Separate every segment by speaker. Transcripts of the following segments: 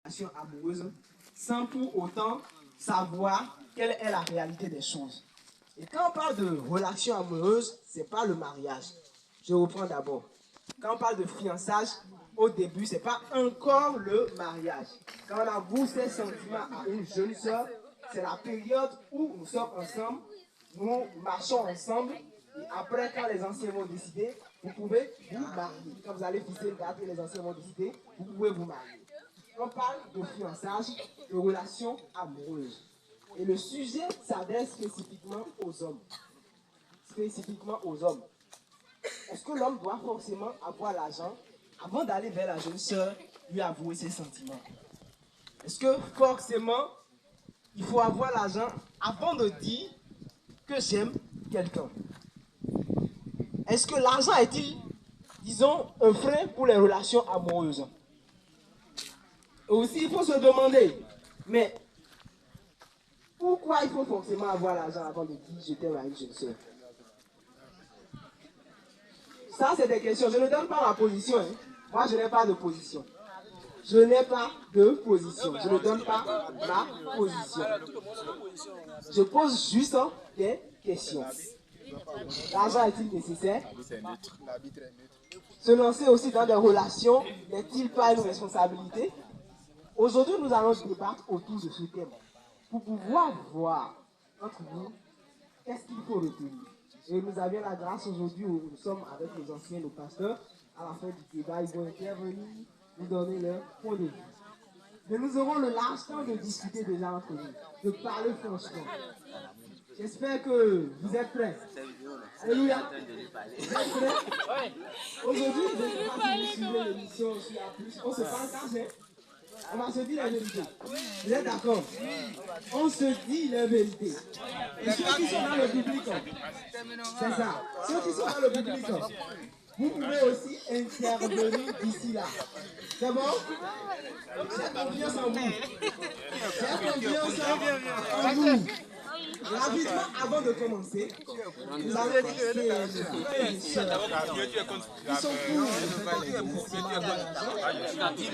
Speaker 1: relation amoureuse sans pour autant savoir quelle est la réalité des choses. Et quand on parle de relation amoureuse, ce n'est pas le mariage. Je reprends d'abord. Quand on parle de fiançage, au début, ce n'est pas encore le mariage. Quand on avoue ses sentiments à une jeune sœur, c'est la période où nous sommes ensemble, nous marchons ensemble, et après, quand les anciens vont décider, vous pouvez vous marier. Quand vous allez fisser le gâteau et les anciens vont décider, vous pouvez vous marier. On parle de fiançage, de relations amoureuses. Et le sujet s'adresse spécifiquement aux hommes. Spécifiquement aux hommes. Est-ce que l'homme doit forcément avoir l'argent avant d'aller vers la jeune sœur, lui avouer ses sentiments? Est-ce que forcément, il faut avoir l'argent avant de dire que j'aime quelqu'un? Est-ce que l'argent est-il, disons, un frein pour les relations amoureuses? Et aussi, il faut se demander, mais pourquoi il faut forcément avoir l'argent avant de dire je t'aime à une jeune sœur? Ça, c'est des questions. Je ne donne pas ma position. Hein. Moi, je n'ai pas de position. Je n'ai pas de position. Je ne donne pas ma position. Je pose juste des questions. L'argent est-il nécessaire? Se lancer aussi dans des relations n'est-il pas une responsabilité? Aujourd'hui, nous allons débattre autour de ce thème pour pouvoir voir entre nous qu'est-ce qu'il faut retenir. Et nous avions la grâce aujourd'hui où nous sommes avec les anciens, nos pasteurs. À la fin du débat, ils vont intervenir, nous donner leur point de vue. Mais nous aurons le large temps de discuter déjà entre nous, de parler franchement. J'espère que vous êtes prêts. Alléluia. Vous êtes prêts? Aujourd'hui, je ne sais pas si vous suivez l'émission sur la plus. On se parle caché. On va se dire la vérité. Vous êtes d'accord? On se dit la vérité. Et ceux qui sont dans le public, c'est ça. Ceux qui sont dans le public, vous pouvez aussi intervenir d'ici là. C'est bon? J'ai confiance en vous. J'ai confiance en vous. Rapidement, avant de commencer, nous allons passer les sœurs qui sont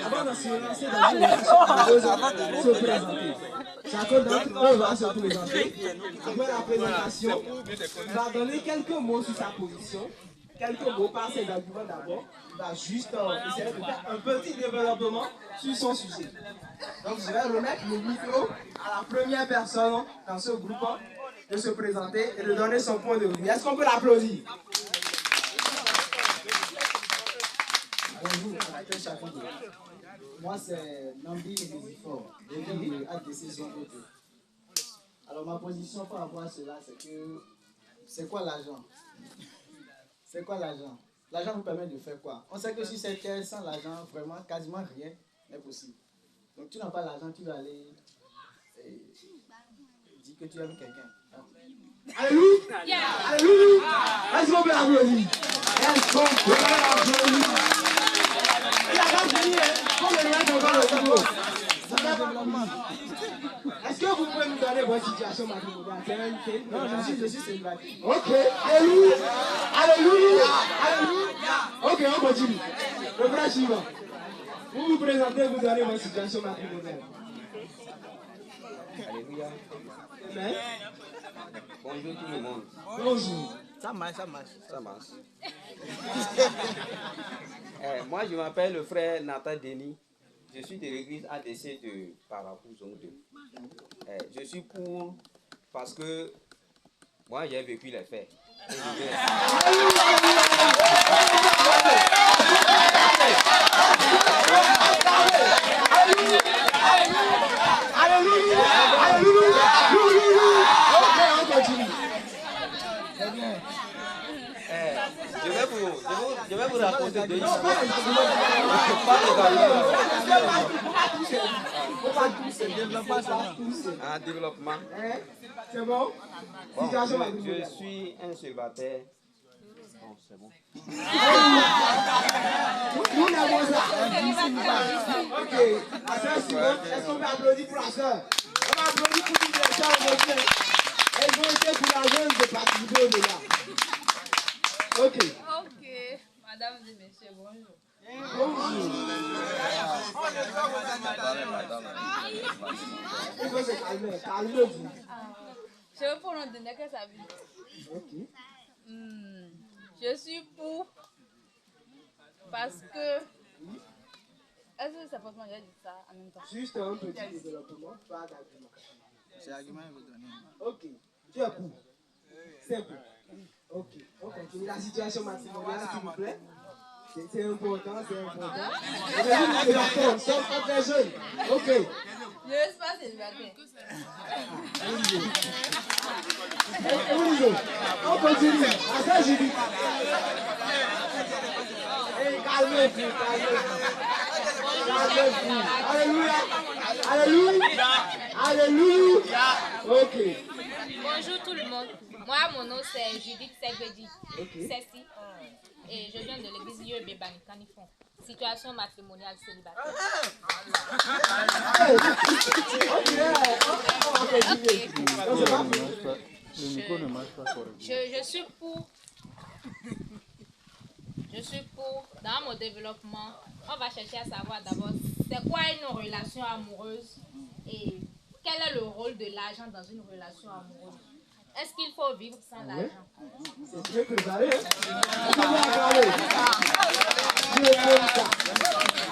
Speaker 1: avant de se lancer dans une relation, se présenter. Chacun d'entre eux va se présenter. Après la présentation, il va donner quelques mots sur sa position, quelques mots par ses arguments d'abord. Il va juste essayer de faire un petit développement sur son sujet. Donc je vais remettre le micro à la première personne dans ce groupe de se présenter et de donner son point de vue. Est-ce qu'on peut l'applaudir?
Speaker 2: Bonjour, moi c'est Nambi Nézifor, de ADC Zone 2. Alors ma position par rapport à cela, c'est que c'est quoi l'argent? C'est quoi l'argent? L'argent vous permet de faire quoi? On sait que si c'est terre sans l'argent, vraiment quasiment rien n'est possible. Donc tu n'as pas l'argent, tu vas aller dire que tu aimes quelqu'un.
Speaker 1: Alléluia! Alléluia! Est-ce qu'on peut l'applaudir? Est-ce qu'on peut l'applaudir? Il a pas fini, comme le reste encore le tableau. Est-ce que vous pouvez nous donner votre situation matrimoniale?
Speaker 2: Non, je suis célibataire.
Speaker 1: Ok, alléluia! Alléluia! Alléluia! Ok, on continue. Le frère suivant. Vous vous présentez, vous donnez votre situation matrimoniale.
Speaker 3: Alléluia.
Speaker 1: Amen.
Speaker 3: Bonjour tout le monde.
Speaker 1: Bonjour.
Speaker 2: Ça marche, ça marche.
Speaker 3: Ça marche. Moi, je m'appelle le frère Nathan Denis. Je suis de l'église ADC de Parapou Zone 2. Je suis pour parce que moi, j'ai vécu les faits.
Speaker 1: Alléluia! Alléluia! Ok, on continue.
Speaker 2: C'est bien.
Speaker 3: Je vais vous raconter deux histoires. Un développement.
Speaker 1: C'est bon?
Speaker 3: Bon,
Speaker 1: Situation
Speaker 3: je
Speaker 1: matrimoniale.
Speaker 3: suis un célibataire. Bon, c'est bon.
Speaker 1: Nous l'avons ça. Ok. La sœur suivante, est-ce qu'on peut applaudir pour la sœur? On va applaudir pour toutes les sœurs aujourd'hui. Elles ont été courageuses de participer au-delà. Ok.
Speaker 4: Ok, madame et messieurs, bonjour.
Speaker 1: Il faut se calmer. Calmez-vous.
Speaker 4: Je veux pour nous donner que ça veut.
Speaker 1: Ok.
Speaker 4: Je suis pour. Parce que. Est-ce que c'est forcément j'ai dit ça en même temps?
Speaker 1: Juste un petit développement, pas d'argument.
Speaker 2: C'est l'argument qu'il veut donner.
Speaker 1: Ok. Tu es pour. Simple. Ok. On continue. La situation matrimoniale, s'il vous plaît. C'est important, c'est important. Nous sommes très jeunes. Ok.
Speaker 4: Je ne sais pas si c'est célibataire.
Speaker 1: On continue. À ça, j'ai dit. Calmez-vous, calmez-vous. Calmez-vous. Alléluia. Alléluia. Alléluia. Ok.
Speaker 5: Bonjour tout le monde. Moi, mon nom c'est Judith Segbedi. Ceci. Et je viens de l'église Yeux Bani Canifon. Situation matrimoniale célibataire. Je suis pour. Je suis pour. Dans mon développement, on va chercher à savoir d'abord c'est quoi une relation amoureuse et quel est le rôle de l'argent dans une relation amoureuse. Est-ce qu'il faut vivre sans l'argent?
Speaker 1: C'est très préparé.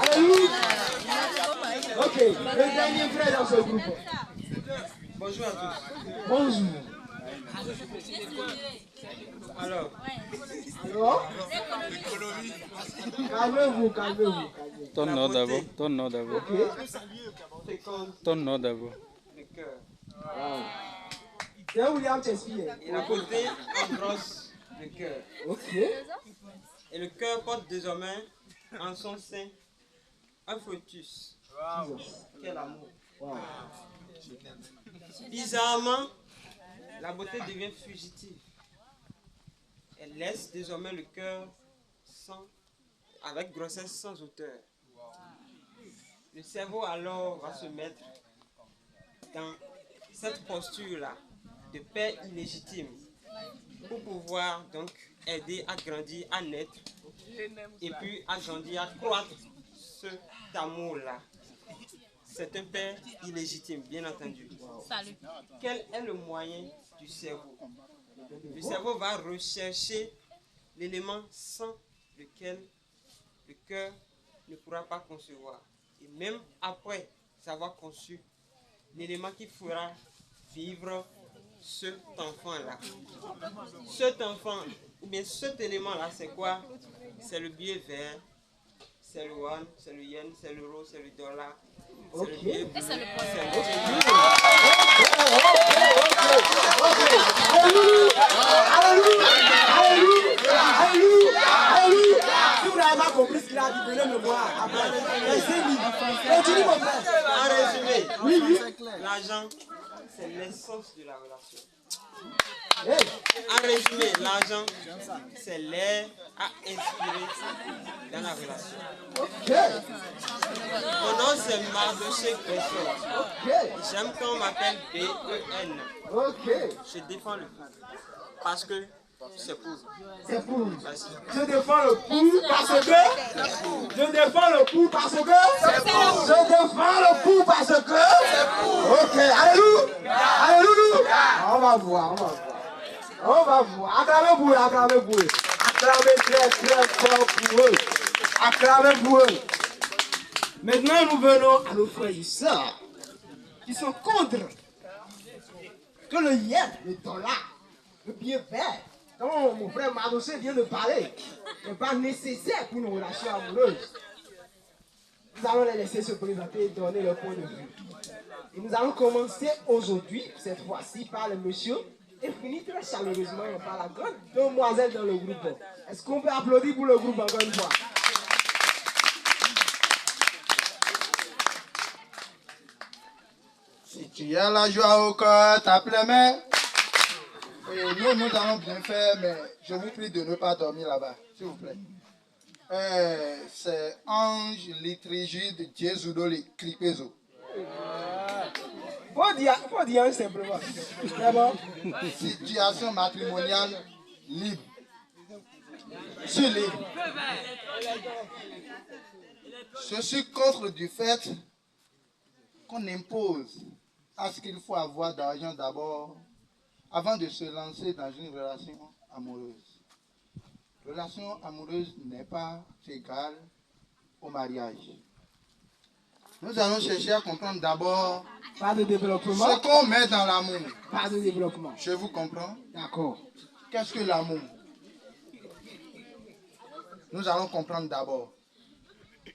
Speaker 1: Alléluia. Ok, le dernier frère dans ce groupe.
Speaker 6: Bonjour à tous.
Speaker 1: Bonjour.
Speaker 6: Alors,
Speaker 1: Calmez-vous, calmez-vous.
Speaker 7: Ton nom d'abord. Ton nom d'abord.
Speaker 6: c'est comme
Speaker 7: Ton nom d'abord.
Speaker 6: le cœur.
Speaker 1: C'est William Shakespeare.
Speaker 6: Et la beauté engrosse le cœur.
Speaker 1: Ok.
Speaker 6: Et le cœur porte désormais en son sein un fœtus. Quel amour.
Speaker 1: Wow.
Speaker 6: Bizarrement, la beauté devient fugitive. Elle laisse désormais le cœur avec grossesse sans auteur. Le cerveau alors va se mettre dans cette posture-là de père illégitime pour pouvoir donc aider à grandir, à naître et puis à grandir, à croître cet amour-là. C'est un père illégitime, bien entendu.
Speaker 5: Salut.
Speaker 6: Quel est le moyen du cerveau? Le cerveau va rechercher l'élément sans lequel le cœur ne pourra pas concevoir. Et même après avoir conçu l'élément qui fera vivre cet enfant-là. Cet enfant, ou bien cet élément-là, c'est quoi? C'est le billet vert, c'est le one, c'est le yen, c'est l'euro, c'est le dollar, c'est le billet bleu, c'est
Speaker 1: Si vous n'avez pas compris ce qu'il a dit, venez me voir.
Speaker 6: En résumé, l'argent, c'est l'essence de la relation. En résumé, l'argent, c'est l'air à inspirer dans la relation. Mon nom, c'est Mardoché Gressel. J'aime quand on m'appelle B-E-N. Je défends le couple parce que c'est pour.
Speaker 1: C'est pour.
Speaker 6: Merci.
Speaker 1: Je défends le coup parce que. Je défends le coup parce que. Je défends le coup parce que. Ok, alléluia. Alléluia. On va voir, on va voir. On va voir. Acclamez-vous, acclamez-vous. Acclamez très très fort pour eux. Acclamez pour eux. Maintenant, nous venons à nos frères et sœurs qui sont contre que le yen, le dollar, le billet vert, dont mon frère Mardoché vient de parler, n'est pas nécessaire pour nos relations amoureuses. Nous allons les laisser se présenter et donner leur point de vue. Et nous allons commencer aujourd'hui, cette fois-ci, par le monsieur, et finir très chaleureusement par la grande demoiselle dans le groupe. Est-ce qu'on peut applaudir pour le groupe encore une fois?
Speaker 2: Si tu as la joie au cœur, tape les mains. Et nous allons bien faire, mais je vous prie de ne pas dormir là-bas, s'il vous plaît. C'est Ange liturgie de Jésus dans les Cripezo.
Speaker 1: Faut dire simplement. C'est bon?
Speaker 2: Situation matrimoniale libre.
Speaker 8: Je suis libre. Je suis contre du fait qu'on impose à ce qu'il faut avoir d'argent d'abord avant de se lancer dans une relation amoureuse. Relation amoureuse n'est pas égale au mariage. Nous allons chercher à comprendre d'abord
Speaker 1: Pas de développement.
Speaker 8: ce qu'on met dans l'amour.
Speaker 1: Pas de développement.
Speaker 8: Je vous comprends?
Speaker 1: D'accord.
Speaker 8: Qu'est-ce que l'amour? Nous allons comprendre d'abord.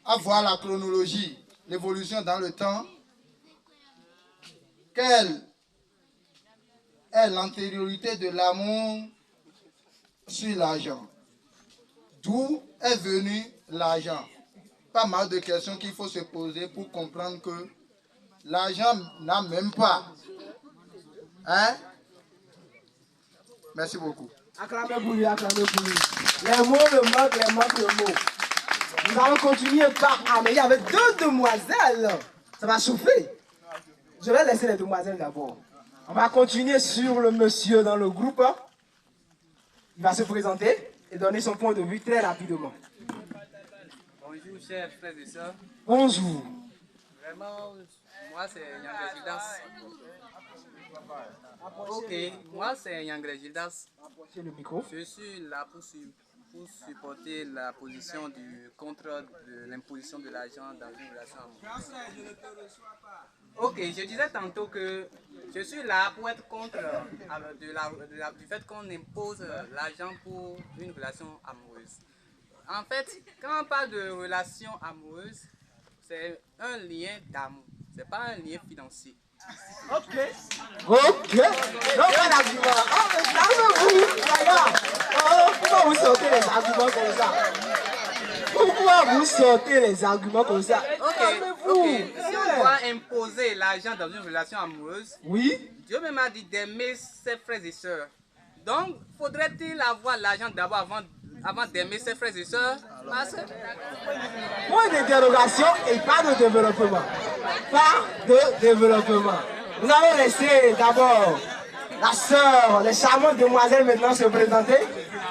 Speaker 8: À voir la chronologie, l'évolution dans le temps. Quelle est l'antériorité de l'amour sur l'argent? D'où est venu l'argent? Pas mal de questions qu'il faut se poser pour comprendre que l'argent n'a même pas. Hein? Merci beaucoup.
Speaker 1: Acclamez pour lui, acclamez pour lui. Les mots le manquent, les manquent le mot. Nous allons continuer par Amélie avec deux demoiselles. Ça va chauffer. Je vais laisser les demoiselles d'abord. On va continuer sur le monsieur dans le groupe. Il va se présenter et donner son point de vue très rapidement.
Speaker 9: Bonjour chers frères et sœurs.
Speaker 1: Bonjour.
Speaker 9: Vraiment, moi c'est Yangré Gildas. Ok, moi c'est Yangré Gildas.
Speaker 1: Le micro.
Speaker 9: Je suis là pour supporter la position contre l'imposition de l'argent dans une relation amoureuse. Ok, je disais tantôt que je suis là pour être contre du fait qu'on impose l'argent pour une relation amoureuse. En fait, quand on parle de relation amoureuse, c'est un lien d'amour, c'est pas un lien financier.
Speaker 1: Ok. Ok. Non, pas d'argument. Oh, mais calmez-vous. Regarde. Oh, pourquoi vous sortez les arguments comme ça? Pourquoi vous sortez les arguments comme ça?
Speaker 9: Ok. Si on doit imposer l'argent dans une relation amoureuse,
Speaker 1: oui,
Speaker 9: Dieu même a dit d'aimer ses frères et sœurs. Donc, faudrait-il avoir l'argent d'abord avant d'aimer ses frères et sœurs?
Speaker 1: Point d'interrogation et pas de développement. Pas de développement. Nous allons laisser d'abord la sœur, les charmantes demoiselles maintenant se présenter.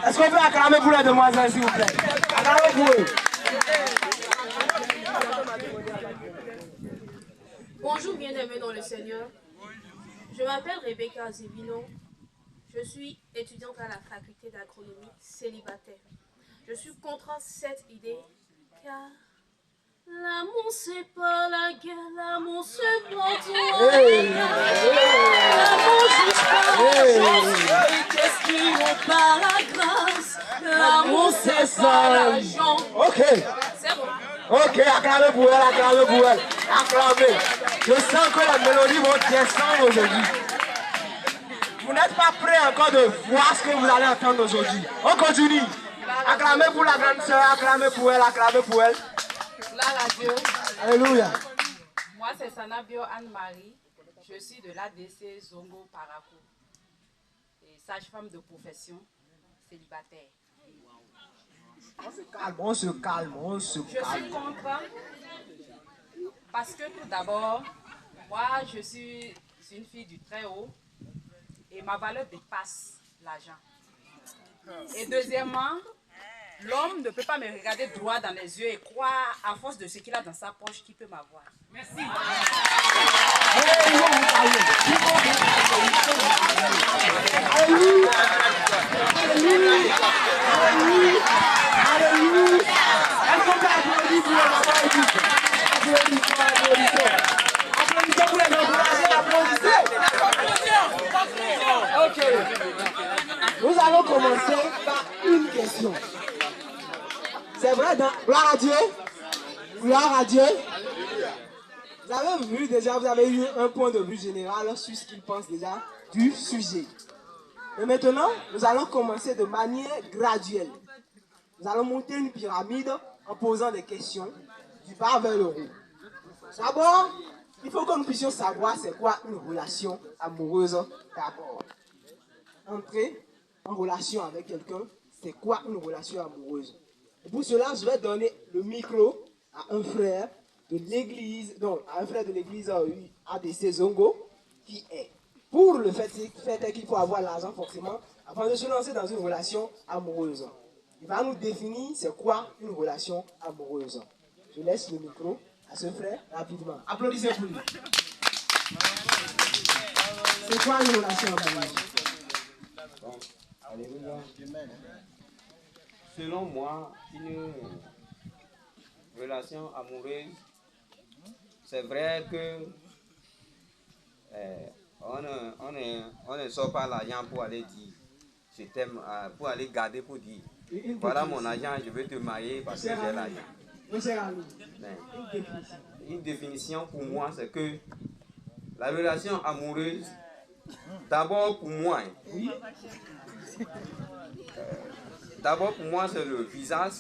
Speaker 1: Est-ce qu'on peut acclamer pour les demoiselles, s'il vous plaît? Acclamez pour eux.
Speaker 10: Bonjour bien-aimés dans le Seigneur. Je m'appelle Rebecca Azevino. Je suis étudiante à la faculté d'agronomie célibataire. Je suis contre cette idée car l'amour c'est pas la guerre, l'amour c'est pas tout. L'amour juste pas la qu'est-ce qui vaut pas la grâce. L'amour c'est pas l'argent.
Speaker 1: Ok.
Speaker 10: C'est bon.
Speaker 1: Ok, acclamez pour elle, acclamez pour elle. Acclamez. Je sens que les mélodies vont descendre aujourd'hui. Vous n'êtes pas prêts encore de voir ce que vous allez entendre aujourd'hui. On continue. Acclamez pour la grande sœur, acclamez pour elle, acclamez pour elle.
Speaker 11: Gloire à Dieu.
Speaker 1: Alléluia.
Speaker 11: Moi, c'est Sanabio Anne-Marie. Je suis de l'ADC Zongo Parakou. Et sage-femme de profession, célibataire.
Speaker 1: On se calme, on se calme.
Speaker 11: Je suis contre parce que tout d'abord, moi, je suis une fille du très haut et ma valeur dépasse l'argent. Et deuxièmement, l'homme ne peut pas me regarder droit dans les yeux et croire à force de ce qu'il a dans sa poche qu'il peut m'avoir. Merci.
Speaker 1: Alléluia. Alléluia. Alléluia. Est-ce qu'on peut applaudir pour les applaudissez pour les applaudissez. Ok. Nous allons commencer par une question. C'est vrai, gloire à Dieu. Gloire à Dieu. Vous avez vu déjà, vous avez eu un point de vue général sur ce qu'il pense déjà du sujet. Et maintenant, nous allons commencer de manière graduelle. Nous allons monter une pyramide en posant des questions du bas vers le haut. D'abord, il faut que nous puissions savoir c'est quoi une relation amoureuse d'abord. Entrer en relation avec quelqu'un, c'est quoi une relation amoureuse? Et pour cela, je vais donner le micro à un frère de l'église, non, à un frère de l'église ADC Zongo, qui est pour le fait qu'il faut avoir l'argent forcément avant de se lancer dans une relation amoureuse. Il va nous définir c'est quoi une relation amoureuse. Je laisse le micro à ce frère rapidement. Applaudissez pour lui. C'est quoi une relation amoureuse?
Speaker 3: Bon, alléluia. Selon moi, une relation amoureuse, c'est vrai que on ne sort pas l'argent pour aller dire je t'aime, pour aller garder pour dire voilà mon argent, je veux te marier parce que j'ai l'argent. Mais une définition pour moi, c'est que la relation amoureuse, d'abord pour moi, d'abord pour moi c'est le visage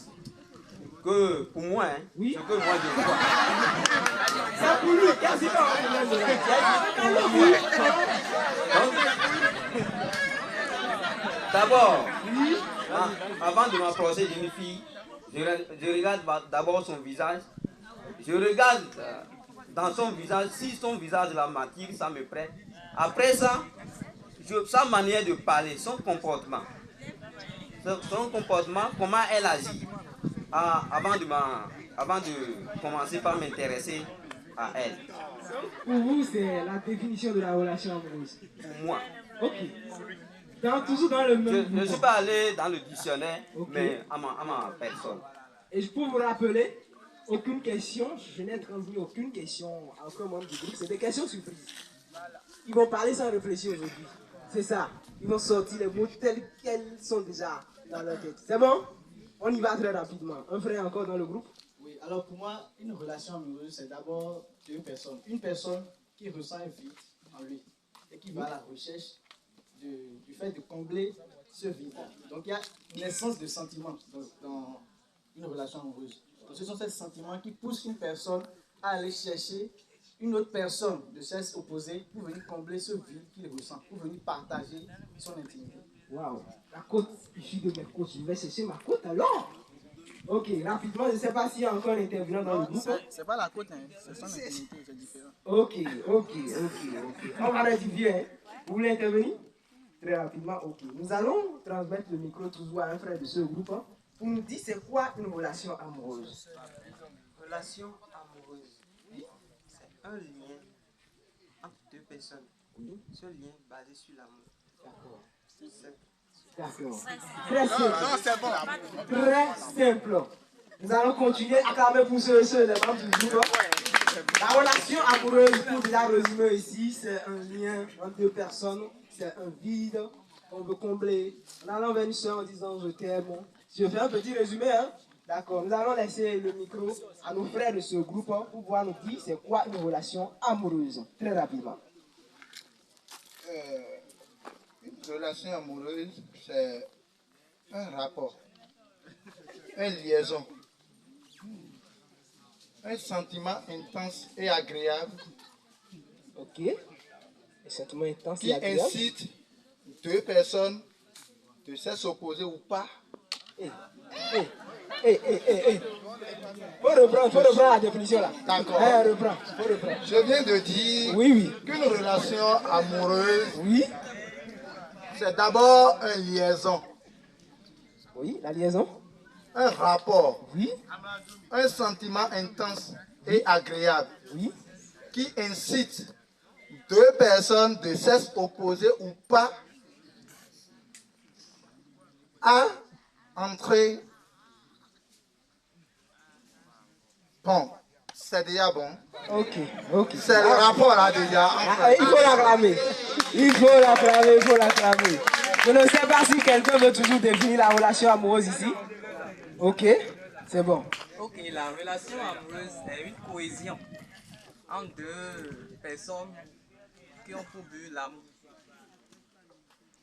Speaker 3: que pour moi, ce que moi je vois.
Speaker 1: C'est pour lui, quasiment.
Speaker 3: D'abord, avant de m'approcher d'une fille, je regarde d'abord son visage. Je regarde dans son visage, si son visage la m'attire, ça me plaît. Après ça, sa manière de parler, son comportement, comment elle agit, avant de commencer par m'intéresser à elle.
Speaker 1: Pour vous, c'est la définition de la relation amoureuse.
Speaker 3: Pour moi.
Speaker 1: Ok. Toujours dans le même.
Speaker 3: Je ne suis pas allé dans le dictionnaire, mais à ma personne.
Speaker 1: Et je peux vous rappeler, aucune question, je n'ai transmis aucune question à aucun membre du groupe, c'est des questions surprises. Ils vont parler sans réfléchir aujourd'hui. C'est ça. Ils vont sortir les mots tels qu'ils sont déjà dans leur tête. C'est bon? On y va très rapidement. Un frère encore dans le groupe?
Speaker 2: Oui, alors pour moi, une relation amoureuse, c'est d'abord deux personnes. Une personne qui ressent un vide en lui et qui va à la recherche du fait de combler ce vide. Donc il y a une essence de sentiment dans une relation amoureuse. Donc ce sont ces sentiments qui poussent une personne à aller chercher une autre personne de sexe opposé pour venir combler ce vide qu'il ressent, pour venir partager son intimité.
Speaker 1: Waouh, la côte, je suis de mes côtes, je vais chercher ma côte alors. Ok, rapidement, je ne sais pas s'il y a encore un intervenant dans le groupe.
Speaker 2: C'est pas la côte, hein. C'est son intimité, c'est différent.
Speaker 1: Ok. On va rectifier. Hein. Vous voulez intervenir? Très rapidement, ok. Nous allons transmettre le micro toujours à un frère de ce groupe hein, pour nous dire c'est quoi une relation amoureuse.
Speaker 6: Relation amoureuse, c'est un lien entre deux personnes. Ce lien basé sur l'amour.
Speaker 1: D'accord.
Speaker 6: C'est simple.
Speaker 1: D'accord. Très simple. Très simple. Nous allons continuer à acclamer pour ceux les membres du groupe. La relation amoureuse, pour déjà résumer ici, c'est un lien entre deux personnes. C'est un vide qu'on veut combler. En allant vers une soeur en disant je t'aime. Je fais un petit résumé. Hein? D'accord. Nous allons laisser le micro à nos frères de ce groupe pour pouvoir nous dire c'est quoi une relation amoureuse. Très rapidement.
Speaker 8: Une relation amoureuse, c'est un rapport, une liaison, un sentiment intense et agréable.
Speaker 1: Ok. Un sentiment intense
Speaker 8: qui
Speaker 1: et agréable.
Speaker 8: incite deux personnes de sexe opposé ou pas.
Speaker 1: Faut reprendre la définition là.
Speaker 8: D'accord.
Speaker 1: Reprends.
Speaker 8: Je viens de dire qu'une relation amoureuse, c'est d'abord une liaison.
Speaker 1: Oui, la liaison.
Speaker 8: Un rapport.
Speaker 1: Oui.
Speaker 8: Un sentiment intense et agréable.
Speaker 1: Oui.
Speaker 8: Qui incite deux personnes de sexe opposé ou pas à entrer. Bon, c'est déjà bon.
Speaker 1: Ok.
Speaker 8: C'est le rapport là déjà.
Speaker 1: Il faut l'acclamer. Je ne sais pas si quelqu'un veut toujours définir la relation amoureuse ici. Ok, c'est bon.
Speaker 9: Ok, la relation amoureuse est une cohésion entre deux personnes qui ont pour but l'amour.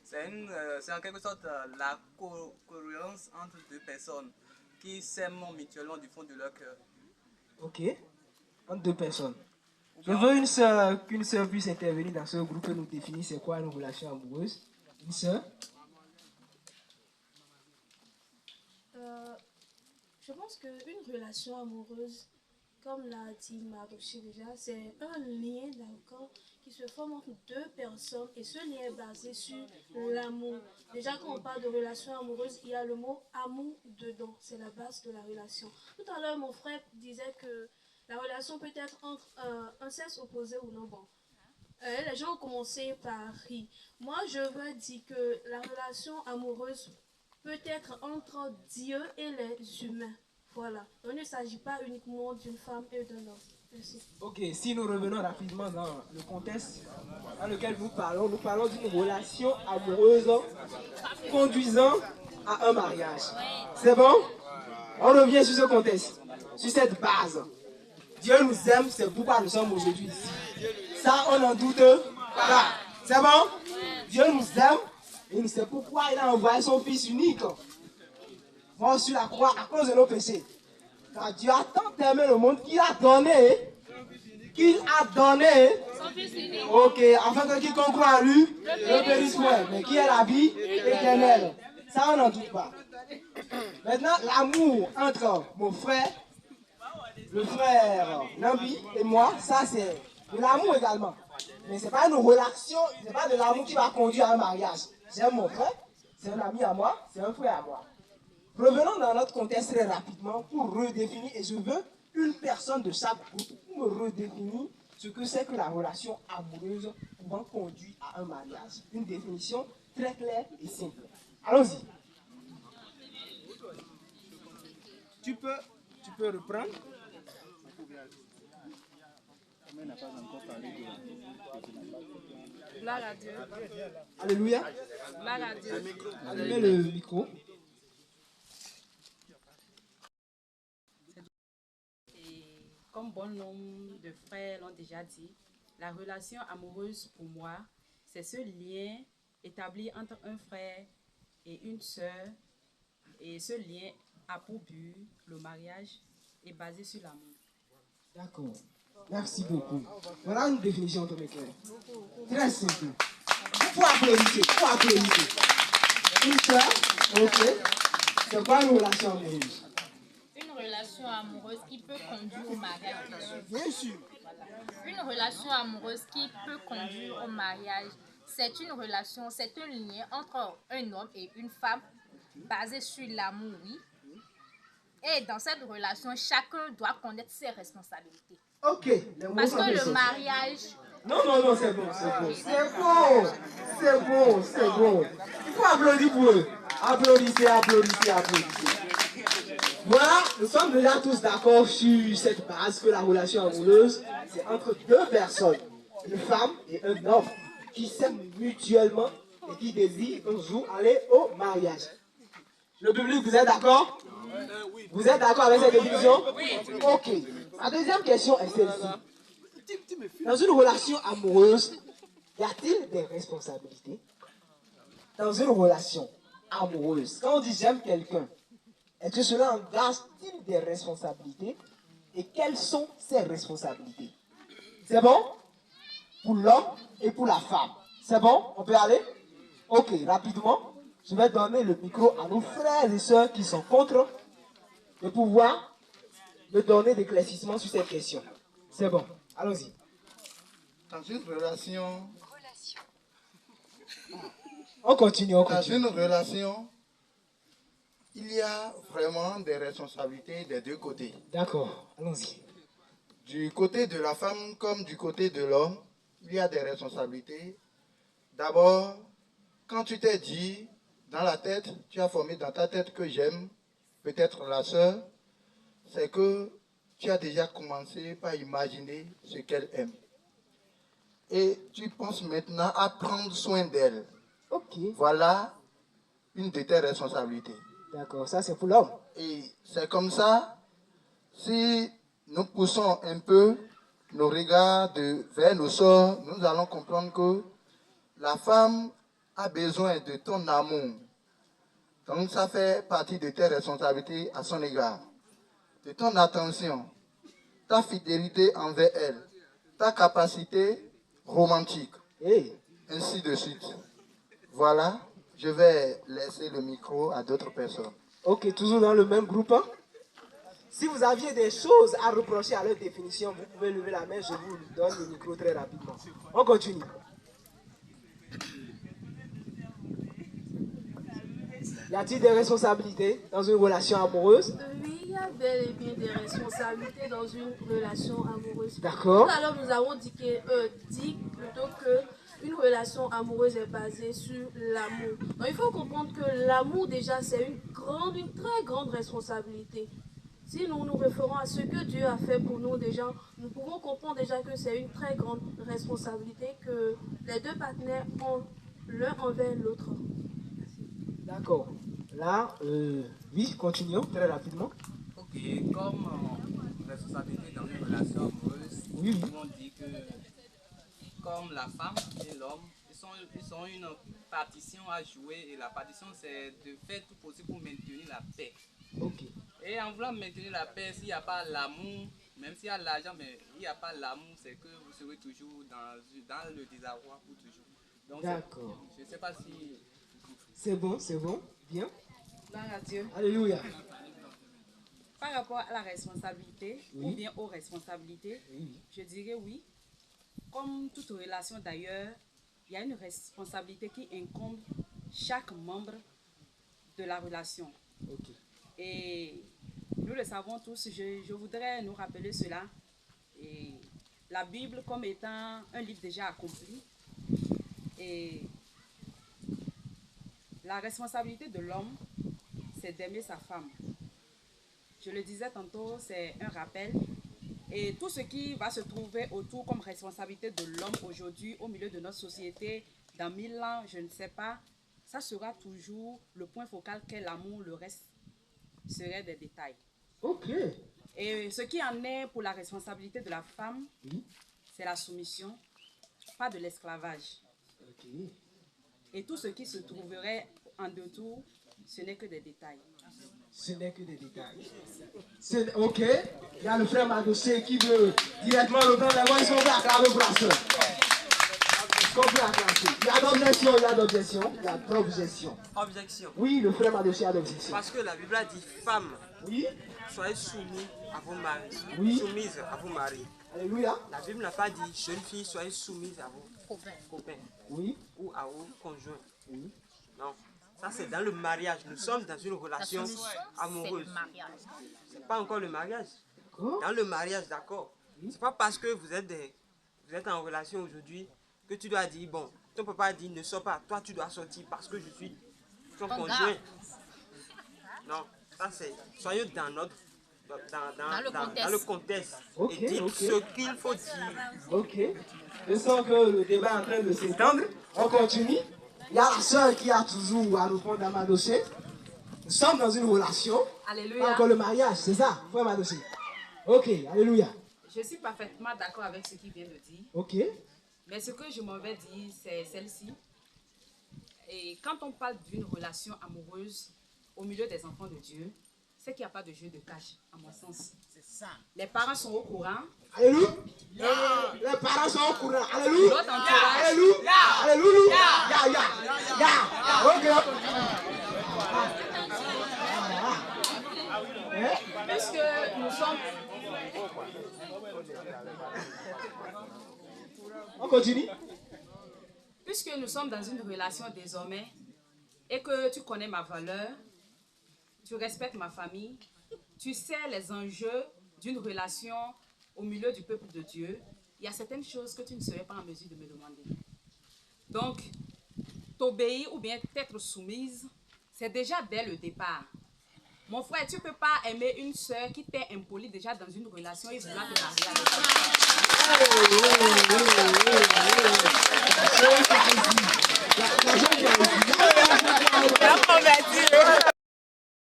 Speaker 9: C'est en quelque sorte la cohérence entre deux personnes qui s'aiment mutuellement du fond de leur cœur.
Speaker 1: Ok, entre deux personnes. Je veux qu'une sœur puisse intervenir dans ce groupe et nous définir c'est quoi une relation amoureuse. Une sœur.
Speaker 10: Je pense qu'une relation amoureuse, comme l'a dit Mardoché déjà, c'est un lien, d'accord, qui se forme entre deux personnes et ce lien est basé sur l'amour. Déjà, quand on parle de relation amoureuse, il y a le mot amour dedans, c'est la base de la relation. Tout à l'heure, mon frère disait que la relation peut être entre un sexe opposé ou non. Bon, les gens ont commencé par rire. Moi, je veux dire que la relation amoureuse peut être entre Dieu et les humains. Voilà. Donc, il ne s'agit pas uniquement d'une femme et d'un homme. Merci.
Speaker 1: Ok, si nous revenons rapidement dans le contexte dans lequel nous parlons d'une relation amoureuse conduisant à un mariage. C'est bon? On revient sur ce contexte, sur cette base. Dieu nous aime, c'est pourquoi nous sommes aujourd'hui ici. Ça, on n'en doute pas. C'est bon? Dieu nous aime et c'est pourquoi il a envoyé son Fils unique mort sur la croix à cause de nos péchés. Car Dieu a tant aimé le monde qu'il a donné
Speaker 5: Son fils unique.
Speaker 1: ok, afin que quiconque croit en lui ne périsse point, mais qui est la vie éternelle. Ça, on n'en doute pas. Maintenant, l'amour entre mon frère, le frère Nambi et moi, ça c'est de l'amour également. Mais ce n'est pas une relation, ce n'est pas de l'amour qui va conduire à un mariage. J'aime mon frère, c'est un ami à moi, c'est un frère à moi. Revenons dans notre contexte très rapidement pour redéfinir, et je veux une personne de chaque groupe pour me redéfinir ce que c'est que la relation amoureuse pouvant conduire à un mariage. Une définition très claire et simple. Allons-y. Tu peux reprendre.
Speaker 10: Gloire à Dieu.
Speaker 1: Alléluia.
Speaker 10: Gloire à Dieu.
Speaker 1: Allumez le micro.
Speaker 11: Et comme bon nombre de frères l'ont déjà dit, la relation amoureuse pour moi, c'est ce lien établi entre un frère et une sœur. Et ce lien a pour but le mariage est basé sur l'amour.
Speaker 1: D'accord. Merci beaucoup. Voilà une définition de mes cœurs. Très simple. Vous applaudissez. Une sœur, ok. C'est quoi une relation amoureuse?
Speaker 5: Une relation amoureuse qui peut conduire au mariage.
Speaker 1: Bien sûr.
Speaker 5: Une relation amoureuse qui peut conduire au mariage, c'est une relation, c'est un lien entre un homme et une femme basé sur l'amour, oui. Et dans cette relation, chacun doit connaître ses responsabilités.
Speaker 1: Ok.
Speaker 5: Parce que le mariage...
Speaker 1: Non, c'est bon. Il faut applaudir pour eux. Applaudissez. Voilà, nous sommes déjà tous d'accord sur cette base que la relation amoureuse, c'est entre deux personnes, une femme et un homme, qui s'aiment mutuellement et qui désirent un jour aller au mariage. Le public, vous êtes d'accord? Vous êtes d'accord avec cette définition? Ok. La deuxième question est celle-ci. Dans une relation amoureuse, y a-t-il des responsabilités? Dans une relation amoureuse, quand on dit j'aime quelqu'un, est-ce que cela engage-t-il des responsabilités? Et quelles sont ces responsabilités? C'est bon? Pour l'homme et pour la femme. C'est bon? On peut aller? Ok, rapidement, je vais donner le micro à nos frères et sœurs qui sont contre de pouvoir me donner des éclaircissements sur cette question. C'est bon, allons-y.
Speaker 8: Dans une relation...
Speaker 1: On continue.
Speaker 8: Dans une relation, il y a vraiment des responsabilités des deux côtés.
Speaker 1: D'accord, allons-y.
Speaker 8: Du côté de la femme comme du côté de l'homme, il y a des responsabilités. D'abord, quand tu t'es dit, dans la tête, tu as formé dans ta tête que j'aime peut-être la sœur, c'est que tu as déjà commencé par imaginer ce qu'elle aime. Et tu penses maintenant à prendre soin d'elle.
Speaker 1: Ok.
Speaker 8: Voilà une de tes responsabilités.
Speaker 1: D'accord, ça c'est pour l'homme.
Speaker 8: Et c'est comme ça, si nous poussons un peu nos regards vers nos sœurs, nous allons comprendre que la femme a besoin de ton amour. Donc ça fait partie de tes responsabilités à son égard. De ton attention, ta fidélité envers elle, ta capacité romantique, et ainsi de suite. Voilà, je vais laisser le micro à d'autres personnes.
Speaker 1: Ok, toujours dans le même groupe, hein? Si vous aviez des choses à reprocher à leur définition, vous pouvez lever la main, je vous donne le micro très rapidement. On continue. Y a-t-il des responsabilités dans une relation amoureuse?
Speaker 10: Oui, il y a bel et bien des responsabilités dans une relation amoureuse.
Speaker 1: D'accord.
Speaker 10: Tout à l'heure, nous avons dit plutôt que une relation amoureuse est basée sur l'amour. Donc, il faut comprendre que l'amour, déjà, c'est une très grande responsabilité. Si nous nous référons à ce que Dieu a fait pour nous déjà, nous pouvons comprendre déjà que c'est une très grande responsabilité que les deux partenaires ont l'un envers l'autre.
Speaker 1: D'accord. Là, oui, continuons très rapidement.
Speaker 9: Ok, comme responsabilité dans une relation amoureuse,
Speaker 1: Oui.
Speaker 9: on dit que comme la femme et l'homme, ils ont une partition à jouer et la partition c'est de faire tout possible pour maintenir la paix.
Speaker 1: Ok.
Speaker 9: Et en voulant maintenir la paix, s'il n'y a pas l'amour, même s'il y a l'argent, mais il n'y a pas l'amour, c'est que vous serez toujours dans le désarroi pour toujours. Donc,
Speaker 1: d'accord.
Speaker 9: Je ne sais pas si...
Speaker 1: C'est bon, bien.
Speaker 11: Gloire à Dieu.
Speaker 1: Alléluia.
Speaker 11: Par rapport à la responsabilité,
Speaker 1: Oui.
Speaker 11: ou bien aux responsabilités,
Speaker 1: Oui.
Speaker 11: je dirais oui. Comme toute relation d'ailleurs, il y a une responsabilité qui incombe chaque membre de la relation.
Speaker 1: Ok.
Speaker 11: Et nous le savons tous, je voudrais nous rappeler cela. Et la Bible comme étant un livre déjà accompli. Et la responsabilité de l'homme, c'est d'aimer sa femme. Je le disais tantôt, c'est un rappel. Et tout ce qui va se trouver autour comme responsabilité de l'homme aujourd'hui, au milieu de notre société, dans 1000 ans, je ne sais pas, ça sera toujours le point focal qu'est l'amour, le reste serait des détails.
Speaker 1: Ok.
Speaker 11: Et ce qui en est pour la responsabilité de la femme,
Speaker 1: Oui.
Speaker 11: c'est la soumission, pas de l'esclavage.
Speaker 1: Ok.
Speaker 11: Et tout ce qui se trouverait en dessous, ce n'est que des détails.
Speaker 1: Ce n'est que des détails. Ok. Il y a le frère Madossé qui veut directement le prendre la voix. Ils sont prêts à acclamer pour la soeur. Il y a d'objection, il y a d'objection, il y a d'objection.
Speaker 6: Objection.
Speaker 1: Oui, le frère Madossé a d'objection.
Speaker 6: Parce que la Bible a dit femmes,
Speaker 1: oui,
Speaker 6: soyez soumis à vos maris.
Speaker 1: Oui.
Speaker 6: Soumises à vos maris.
Speaker 1: Alléluia.
Speaker 6: La Bible n'a pas dit jeunes filles, soyez soumises à vos copains.
Speaker 1: Oui.
Speaker 6: Ou à vos conjoints.
Speaker 1: Oui.
Speaker 6: Non. Ça, c'est dans le mariage. Nous sommes dans une relation amoureuse. Ce n'est pas encore le mariage. Dans le mariage, d'accord. Ce n'est pas parce que vous êtes en relation aujourd'hui que tu dois dire, bon, ton papa dit ne sors pas. Toi, tu dois sortir parce que je suis ton conjoint. Non, ça c'est. Soyons dans le contexte.
Speaker 1: Ok,
Speaker 6: et dites
Speaker 1: ok.
Speaker 6: ce qu'il faut dire.
Speaker 1: Ok. Je sens que le débat est en train de s'étendre. On continue. Il y a la soeur qui a toujours à répondre à Madossé. Nous sommes dans une relation.
Speaker 11: Alléluia.
Speaker 1: Pas encore le mariage, c'est ça, frère Madossé. Ok, alléluia.
Speaker 11: Je suis parfaitement d'accord avec ce qu'il vient de dire.
Speaker 1: Ok.
Speaker 11: Mais ce que je m'en vais dire, c'est celle-ci. Et quand on parle d'une relation amoureuse au milieu des enfants de Dieu, c'est qu'il n'y a pas de jeu de cache, à mon sens. C'est ça. Les parents sont au courant.
Speaker 1: Alléluia. Les parents sont au courant. Alléluia.
Speaker 11: L'autre entourage.
Speaker 1: Alléluia. Alléluia. Ok.
Speaker 10: Puisque nous sommes...
Speaker 1: On continue.
Speaker 11: Puisque nous sommes dans une relation désormais et que tu connais ma valeur, tu respectes ma famille, tu sais les enjeux d'une relation au milieu du peuple de Dieu, il y a certaines choses que tu ne serais pas en mesure de me demander. Donc, t'obéir ou bien t'être soumise, c'est déjà dès le départ. Mon frère, tu ne peux pas aimer une soeur qui t'est impolie déjà dans une relation et vouloir te marier avec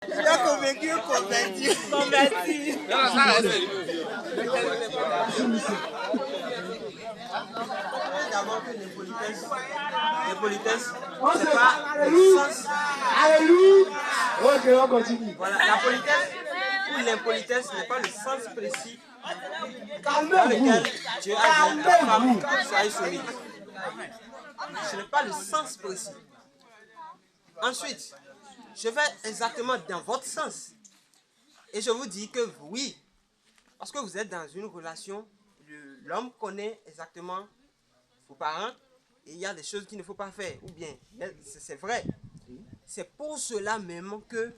Speaker 6: Il a convaincu. Converti. D'abord que l'impolitesse, c'est pas le sens.
Speaker 1: Alléluia. Ok, on continue.
Speaker 6: Voilà, la politesse ou l'impolitesse n'est pas le sens précis dans lequel Dieu a dit la femme soit soumise. Ce n'est pas le sens précis. Ensuite, je vais exactement dans votre sens. Et je vous dis que oui, parce que vous êtes dans une relation, l'homme connaît exactement vos parents et il y a des choses qu'il ne faut pas faire. Ou bien, c'est vrai. C'est pour cela même que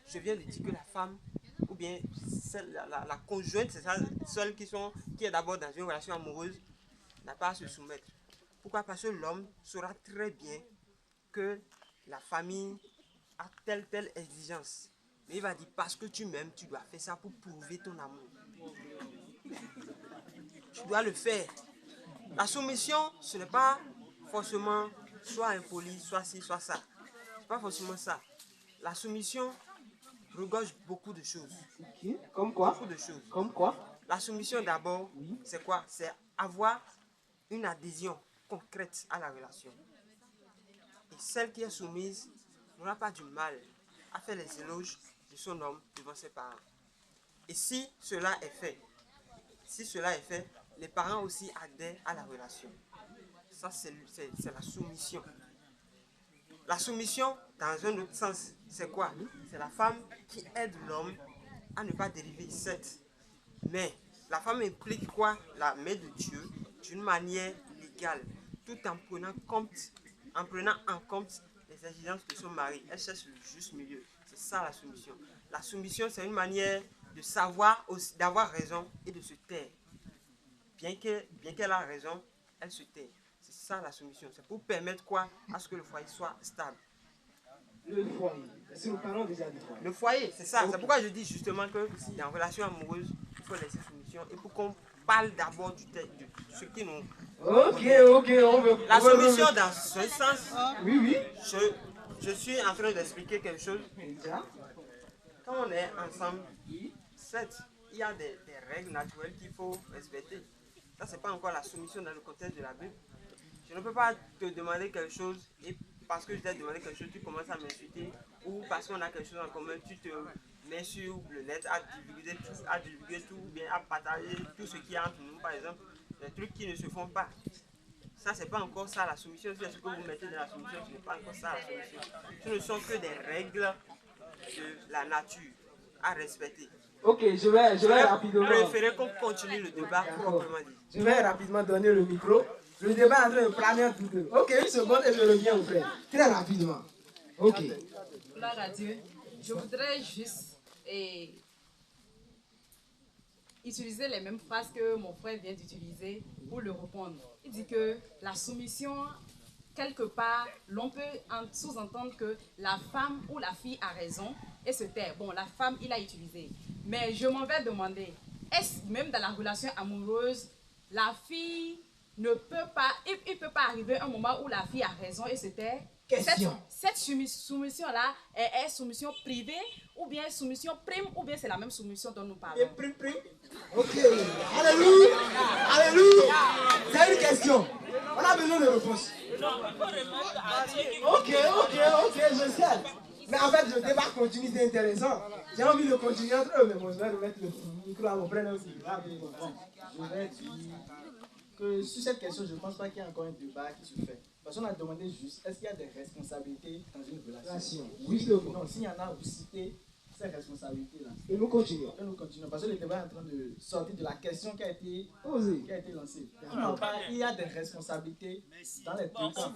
Speaker 6: je viens de dire que la femme, ou bien la conjointe, c'est celle qui est d'abord dans une relation amoureuse, n'a pas à se soumettre. Pourquoi? Parce que l'homme saura très bien que la famille a telle exigence. Mais il va dire, parce que tu m'aimes, tu dois faire ça pour prouver ton amour. Tu dois le faire. La soumission, ce n'est pas forcément soit impoli, soit ci, soit ça. Ce n'est pas forcément ça. La soumission regorge beaucoup de choses.
Speaker 1: Okay. Comme quoi?
Speaker 6: Beaucoup de choses.
Speaker 1: Comme quoi?
Speaker 6: La soumission d'abord, c'est quoi? C'est avoir une adhésion concrète à la relation. Et celle qui est soumise n'aura pas du mal à faire les éloges de son homme devant ses parents. Et si cela est fait, les parents aussi adhèrent à la relation. Ça, c'est la soumission. La soumission, dans un autre sens, c'est quoi? C'est la femme qui aide l'homme à ne pas dériver, certes. Mais la femme implique quoi? La main de Dieu d'une manière légale, tout en prenant en compte les exigences de son mari. Elle cherche le juste milieu. C'est ça la soumission. La soumission, c'est une manière de savoir, d'avoir raison et de se taire. Bien qu'elle a raison, elle se tait. C'est ça la soumission. C'est pour permettre quoi? À ce que le foyer soit stable.
Speaker 1: Le foyer. Si nous parlons déjà du foyer.
Speaker 6: Le foyer, c'est ça. Okay. C'est pourquoi je dis justement que dans relation amoureuse, il faut laisser soumission. Et pour qu'on parle d'abord de ce qui nous...
Speaker 1: Ok.
Speaker 6: La soumission dans ce sens.
Speaker 1: Oui.
Speaker 6: Je suis en train d'expliquer quelque chose. Quand on est ensemble, certes, il y a des règles naturelles qu'il faut respecter. Ça, ce n'est pas encore la soumission dans le contexte de la Bible. Je ne peux pas te demander quelque chose et parce que je t'ai demandé quelque chose, tu commences à m'insulter, ou parce qu'on a quelque chose en commun, tu te mets sur le net à divulguer tout, ou bien à partager tout ce qui est entre nous, par exemple, des trucs qui ne se font pas. Ça, c'est pas encore ça la soumission. C'est ce que vous mettez dans la soumission, ce n'est pas encore ça la soumission. Ce ne sont que des règles de la nature à respecter.
Speaker 1: Ok, je vais rapidement...
Speaker 6: Je préférais qu'on continue le débat proprement dit.
Speaker 1: Je vais rapidement donner le micro. Le débat est en train de planer un tout peu. Ok, une seconde et je reviens au frère. Très rapidement. Ok.
Speaker 11: Gloire à Dieu. Je voudrais juste utiliser les mêmes phrases que mon frère vient d'utiliser pour le répondre. Il dit que la soumission, quelque part, l'on peut sous-entendre que la femme ou la fille a raison et se taire. Bon, la femme, il a utilisé. Mais je m'en vais demander, est-ce même dans la relation amoureuse, la fille ne peut pas, il ne peut pas arriver un moment où la fille a raison et se taire? Cette soumission-là est soumission privée ou bien soumission prime ou bien c'est la même soumission dont nous parlons?
Speaker 1: Prime. Ok. Alléluia. C'est une question. On a besoin de réponse. Ok, je sais. Mais en fait, le débat continue, c'est intéressant. J'ai envie de continuer entre eux, mais bon, je vais remettre le micro à mon frère aussi.
Speaker 2: Je vais dire que sur cette question, je ne pense pas qu'il y ait encore un débat qui se fait. Parce qu'on a demandé juste, est-ce qu'il y a des responsabilités dans une relation? Oui ou non? S'il y en a, vous citez ces responsabilités-là.
Speaker 1: Et nous continuons.
Speaker 2: Parce que le débat est en train de sortir de la question qui a été posée, qui a été lancée. Non, il y a des responsabilités dans les deux cas.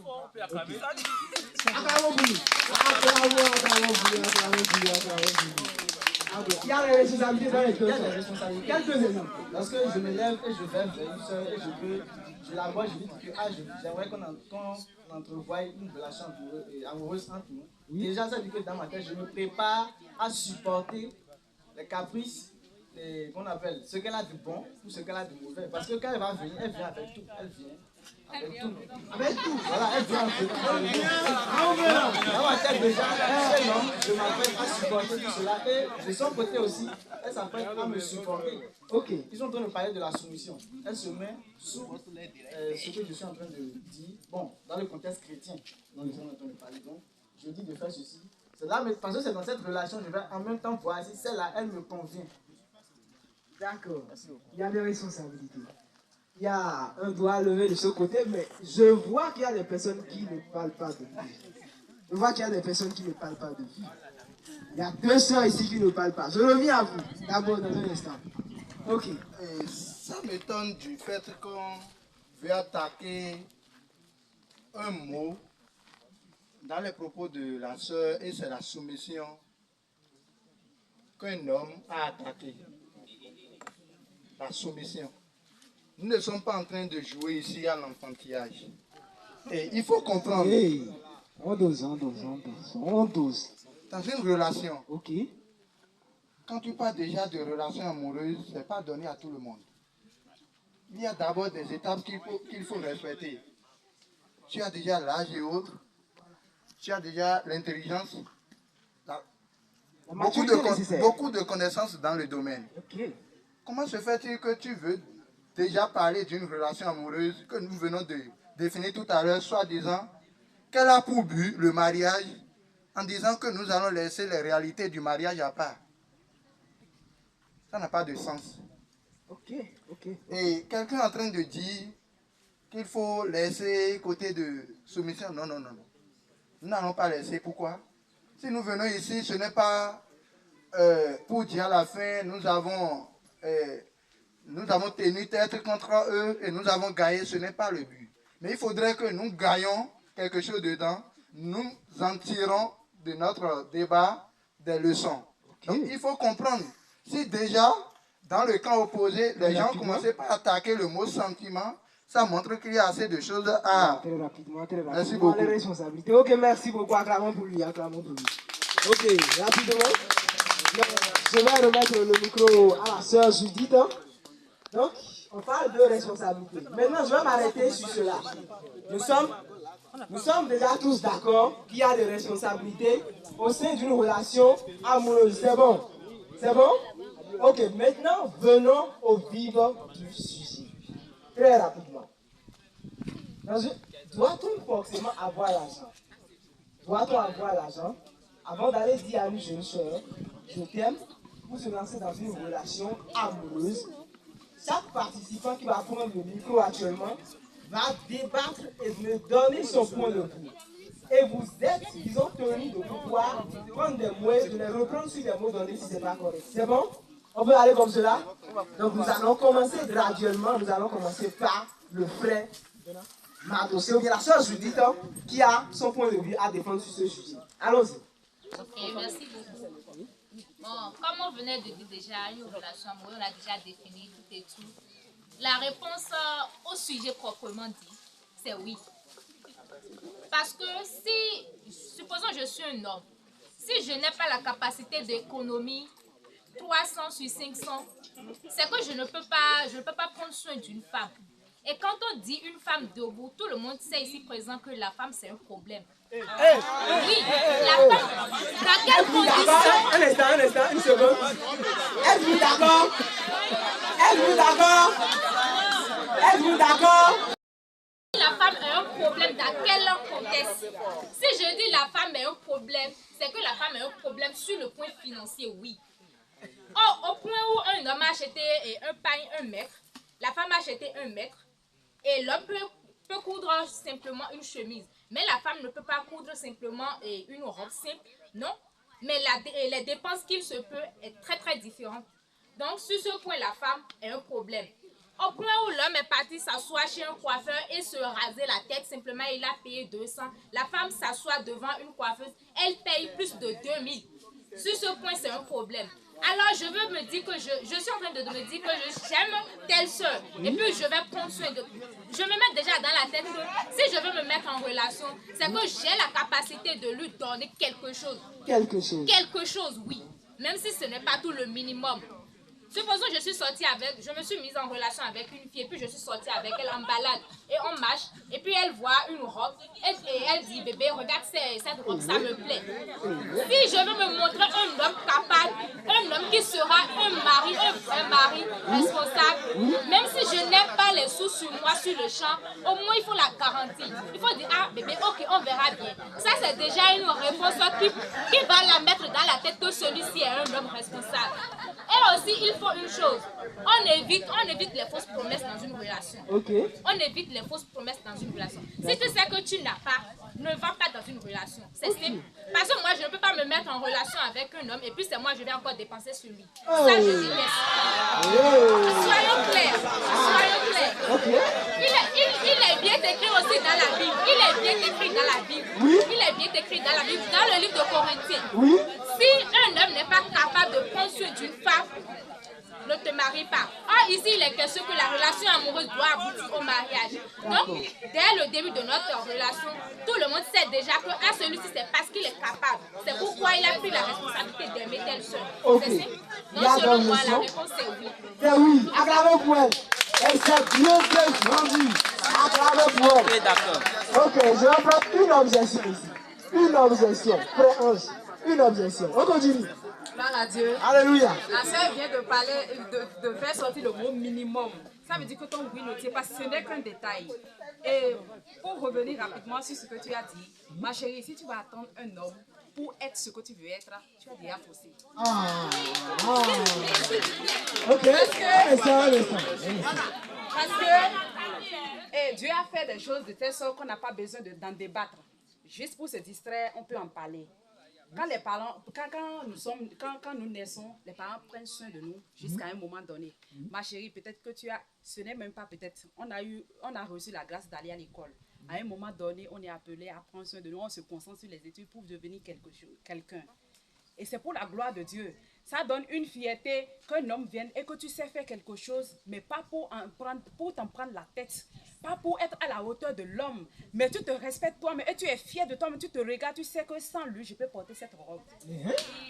Speaker 1: Il y a des responsabilités dans les deux cas.
Speaker 2: Il y a des responsabilités.
Speaker 1: Quelques exemples.
Speaker 2: Lorsque je me lève et je vais vers une soeur et je la vois, je lui dis que j'aimerais qu'on entrevoie une relation amoureuse entre nous. Déjà, ça dit que dans ma tête, je me prépare à supporter les caprices, qu'on appelle ce qu'elle a de bon ou ce qu'elle a de mauvais. Parce que quand elle va venir, elle vient avec tout. Elle vient avec tout. Avec tout. Voilà, elle vient avec tout. Dans ma tête, déjà, je m'apprête à supporter tout cela. Et de son côté aussi, elle s'apprête à me supporter. Ok, ils sont en train de parler de la soumission. Elle se met sous ce que je suis en train de dire. Bon, dans le contexte chrétien, dont nous sommes en train de parler. Donc, je dis de faire ceci. C'est là, mais parce que c'est dans cette relation, je vais en même temps voir si celle-là, elle me convient.
Speaker 1: D'accord. Il y a des responsabilités. Il y a un doigt levé de ce côté, mais je vois qu'il y a des personnes qui ne parlent pas de Dieu. Je vois qu'il y a des personnes qui ne parlent pas de Dieu. Il y a 2 sœurs ici qui ne parlent pas. Je reviens à vous, d'abord dans un instant. Ok.
Speaker 8: Ça m'étonne du fait qu'on veut attaquer un mot dans les propos de la sœur et c'est la soumission qu'un homme a attaqué. La soumission. Nous ne sommes pas en train de jouer ici à l'enfantillage. Et il faut comprendre.
Speaker 1: Hey, on dose.
Speaker 8: Dans une relation,
Speaker 1: ok.
Speaker 8: Quand tu parles déjà de relations amoureuses, ce n'est pas donné à tout le monde. Il y a d'abord des étapes qu'il faut respecter. Tu as déjà l'âge et autres. Tu as déjà l'intelligence. Beaucoup de connaissances dans le domaine.
Speaker 1: Okay.
Speaker 8: Comment se fait-il que tu veux déjà parler d'une relation amoureuse que nous venons de définir tout à l'heure, soit disant qu'elle a pour but le mariage, en disant que nous allons laisser les réalités du mariage à part? Ça n'a pas de sens.
Speaker 1: Ok.
Speaker 8: Et quelqu'un est en train de dire qu'il faut laisser côté de soumission. Non. Nous n'allons pas laisser. Pourquoi? Si nous venons ici, ce n'est pas pour dire à la fin, nous avons tenu tête contre eux et nous avons gagné. Ce n'est pas le but. Mais il faudrait que nous gagnions quelque chose dedans. Nous en tirons de notre débat des leçons. Donc il faut comprendre. Si déjà, dans le camp opposé, les gens commençaient par attaquer le mot sentiment, ça montre qu'il y a assez de choses à...
Speaker 1: Très rapidement.
Speaker 8: Merci beaucoup.
Speaker 1: Les responsabilités. Ok, merci beaucoup. Acclamons pour lui. Ok, rapidement. Je vais remettre le micro à la sœur Judith. Donc, on parle de responsabilité. Maintenant, je vais m'arrêter sur cela. Nous sommes déjà tous d'accord qu'il y a des responsabilités au sein d'une relation amoureuse. C'est bon? Ok, maintenant, venons au vif du sujet. Très rapidement. Doit-on forcément avoir l'argent? Avant d'aller dire à une jeune soeur, je t'aime, pour se lancer dans une relation amoureuse? Chaque participant qui va prendre le micro actuellement va débattre et me donner son point de vue. Et vous êtes, disons, tenus de pouvoir prendre des mots et de les reprendre sur des mots donnés si ce n'est pas correct. C'est bon? On peut aller comme cela? Donc nous allons commencer graduellement. Nous allons commencer par le frère Madossé, ou bien la soeur Judith, qui a son point de vue à défendre sur ce sujet. Allons-y.
Speaker 5: Ok, merci beaucoup. Bon, comme on venait de dire déjà, une relation amoureuse, on a déjà défini tout et tout. La réponse au sujet proprement dit, c'est oui. Parce que si, supposons que je suis un homme, si je n'ai pas la capacité d'économie 300 sur 500, c'est que je ne peux pas prendre soin d'une femme. Et quand on dit une femme debout, tout le monde sait ici présent que la femme c'est un problème. Oui, la femme, dans quelles conditions?
Speaker 1: Un instant, une seconde. Êtes-vous d'accord?
Speaker 5: La femme a un problème dans quel contexte? Si je dis la femme a un problème, c'est que la femme a un problème sur le point financier, oui. Or, au point où un homme a acheté un pain 1 mètre, la femme a acheté 1 mètre, et l'homme peut coudre simplement une chemise. Mais la femme ne peut pas coudre simplement une robe simple, non. Mais les dépenses qu'il se peut est très très différentes. Donc sur ce point, la femme est un problème. Au point où l'homme est parti s'asseoir chez un coiffeur et se raser la tête, simplement il a payé 200. La femme s'assoit devant une coiffeuse, elle paye plus de 2000. Sur ce point, c'est un problème. Alors je veux me dire que je suis en train de me dire que j'aime telle soeur. Et puis je vais prendre soin de... Je me mets déjà dans la tête que si je veux me mettre en relation, c'est que j'ai la capacité de lui donner quelque chose. Quelque chose, oui. Même si ce n'est pas tout le minimum. Supposons que je me suis mise en relation avec une fille, et puis je suis sortie avec elle en balade, et on marche, et puis elle voit une robe, et elle dit, bébé, regarde cette robe, ça me plaît. Si je veux me montrer un homme capable, un homme qui sera un vrai mari responsable, même si je n'ai pas les sous sur moi, sur le champ, au moins il faut la garantie. Il faut dire, ah bébé, ok, on verra bien. Ça c'est déjà une réponse qui va la mettre dans la tête que celui-ci est un homme responsable. Et aussi, il faut une chose. On évite les fausses promesses dans une relation.
Speaker 1: Okay.
Speaker 5: On évite les fausses promesses dans une relation. Si tu sais que tu n'as pas, ne va pas dans une relation. C'est simple. Parce que moi, je ne peux pas me mettre en relation avec un homme et puis c'est moi, je vais encore dépenser sur lui. Ça, je déteste. Soyons clairs. Soyons clairs. Il est bien écrit aussi dans la Bible. Il est bien écrit dans la Bible. Il est bien écrit dans la Bible, dans le livre de Corinthiens. Si un homme n'est pas capable de prendre soin d'une femme, ne te marie pas. Or, ici, il est question que la relation amoureuse doit aboutir au mariage. Donc, dès le début de notre relation, tout le monde sait déjà qu'à celui-ci, c'est parce qu'il est capable. C'est pourquoi il a pris la responsabilité d'aimer telle soeur. C'est simple. Donc, selon moi, la réponse est oui.
Speaker 1: C'est oui. Acclamez pour elle. Elle s'est bien rendu. Acclamez pour elle.
Speaker 3: Oui, d'accord.
Speaker 1: Ok, je vais prendre une objection ici. Une objection. Frère Ange, une objection. On continue.
Speaker 11: Gloire à Dieu.
Speaker 1: Alléluia.
Speaker 11: La sœur vient de parler, de faire sortir le mot minimum. Ça veut dire que ton oui ne tient pas, ce n'est qu'un détail. Et pour revenir rapidement sur ce que tu as dit, ma chérie, si tu vas attendre un homme pour être ce que tu veux être, tu as déjà faussé.
Speaker 1: Ok,
Speaker 11: Parce que Dieu a fait des choses de telle sorte qu'on n'a pas besoin d'en débattre. Juste pour se distraire, on peut en parler. Quand les parents, quand nous naissons, les parents prennent soin de nous jusqu'à un moment donné. Ma chérie, peut-être que ce n'est même pas peut-être, on a reçu la grâce d'aller à l'école. À un moment donné, on est appelé à prendre soin de nous, on se concentre sur les études pour devenir quelqu'un. Et c'est pour la gloire de Dieu. Ça donne une fierté qu'un homme vienne et que tu sais faire quelque chose, mais pas pour t'en prendre la tête. Pas pour être à la hauteur de l'homme, mais tu te respectes toi, mais tu es fier de toi, mais tu te regardes, tu sais que sans lui, je peux porter cette robe.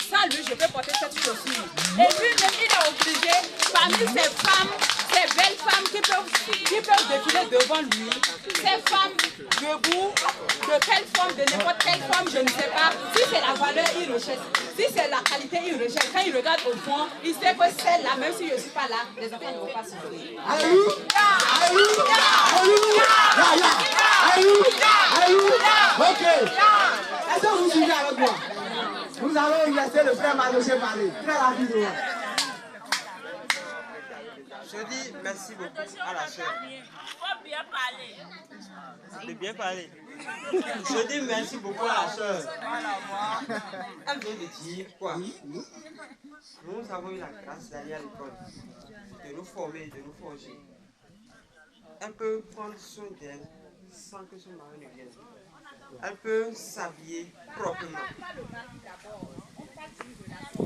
Speaker 11: Sans lui, je peux porter cette chaussure. Et lui-même, il est obligé, parmi ces femmes, ces belles femmes qui peuvent défiler devant lui, ces femmes debout, de quelle forme, de n'importe quelle forme, je ne sais pas. Si c'est la valeur, il rejette. Si c'est la qualité, il rejette. Quand il regarde au fond, il sait que celle-là, même si je ne suis pas là, les enfants ne vont pas souffrir.
Speaker 1: Alléluia. Ok. Est-ce que vous suivez avec moi? Nous allons laisser le frère Madoché parler. Très rapidement.
Speaker 6: Je dis merci beaucoup à la soeur. De bien parler. Je dis merci beaucoup à la soeur. Elle vient de dire quoi? Nous avons eu la grâce d'aller à l'école, de nous former, de nous forger. Elle peut prendre soin d'elle sans que son mari ne vienne. Elle peut s'habiller proprement.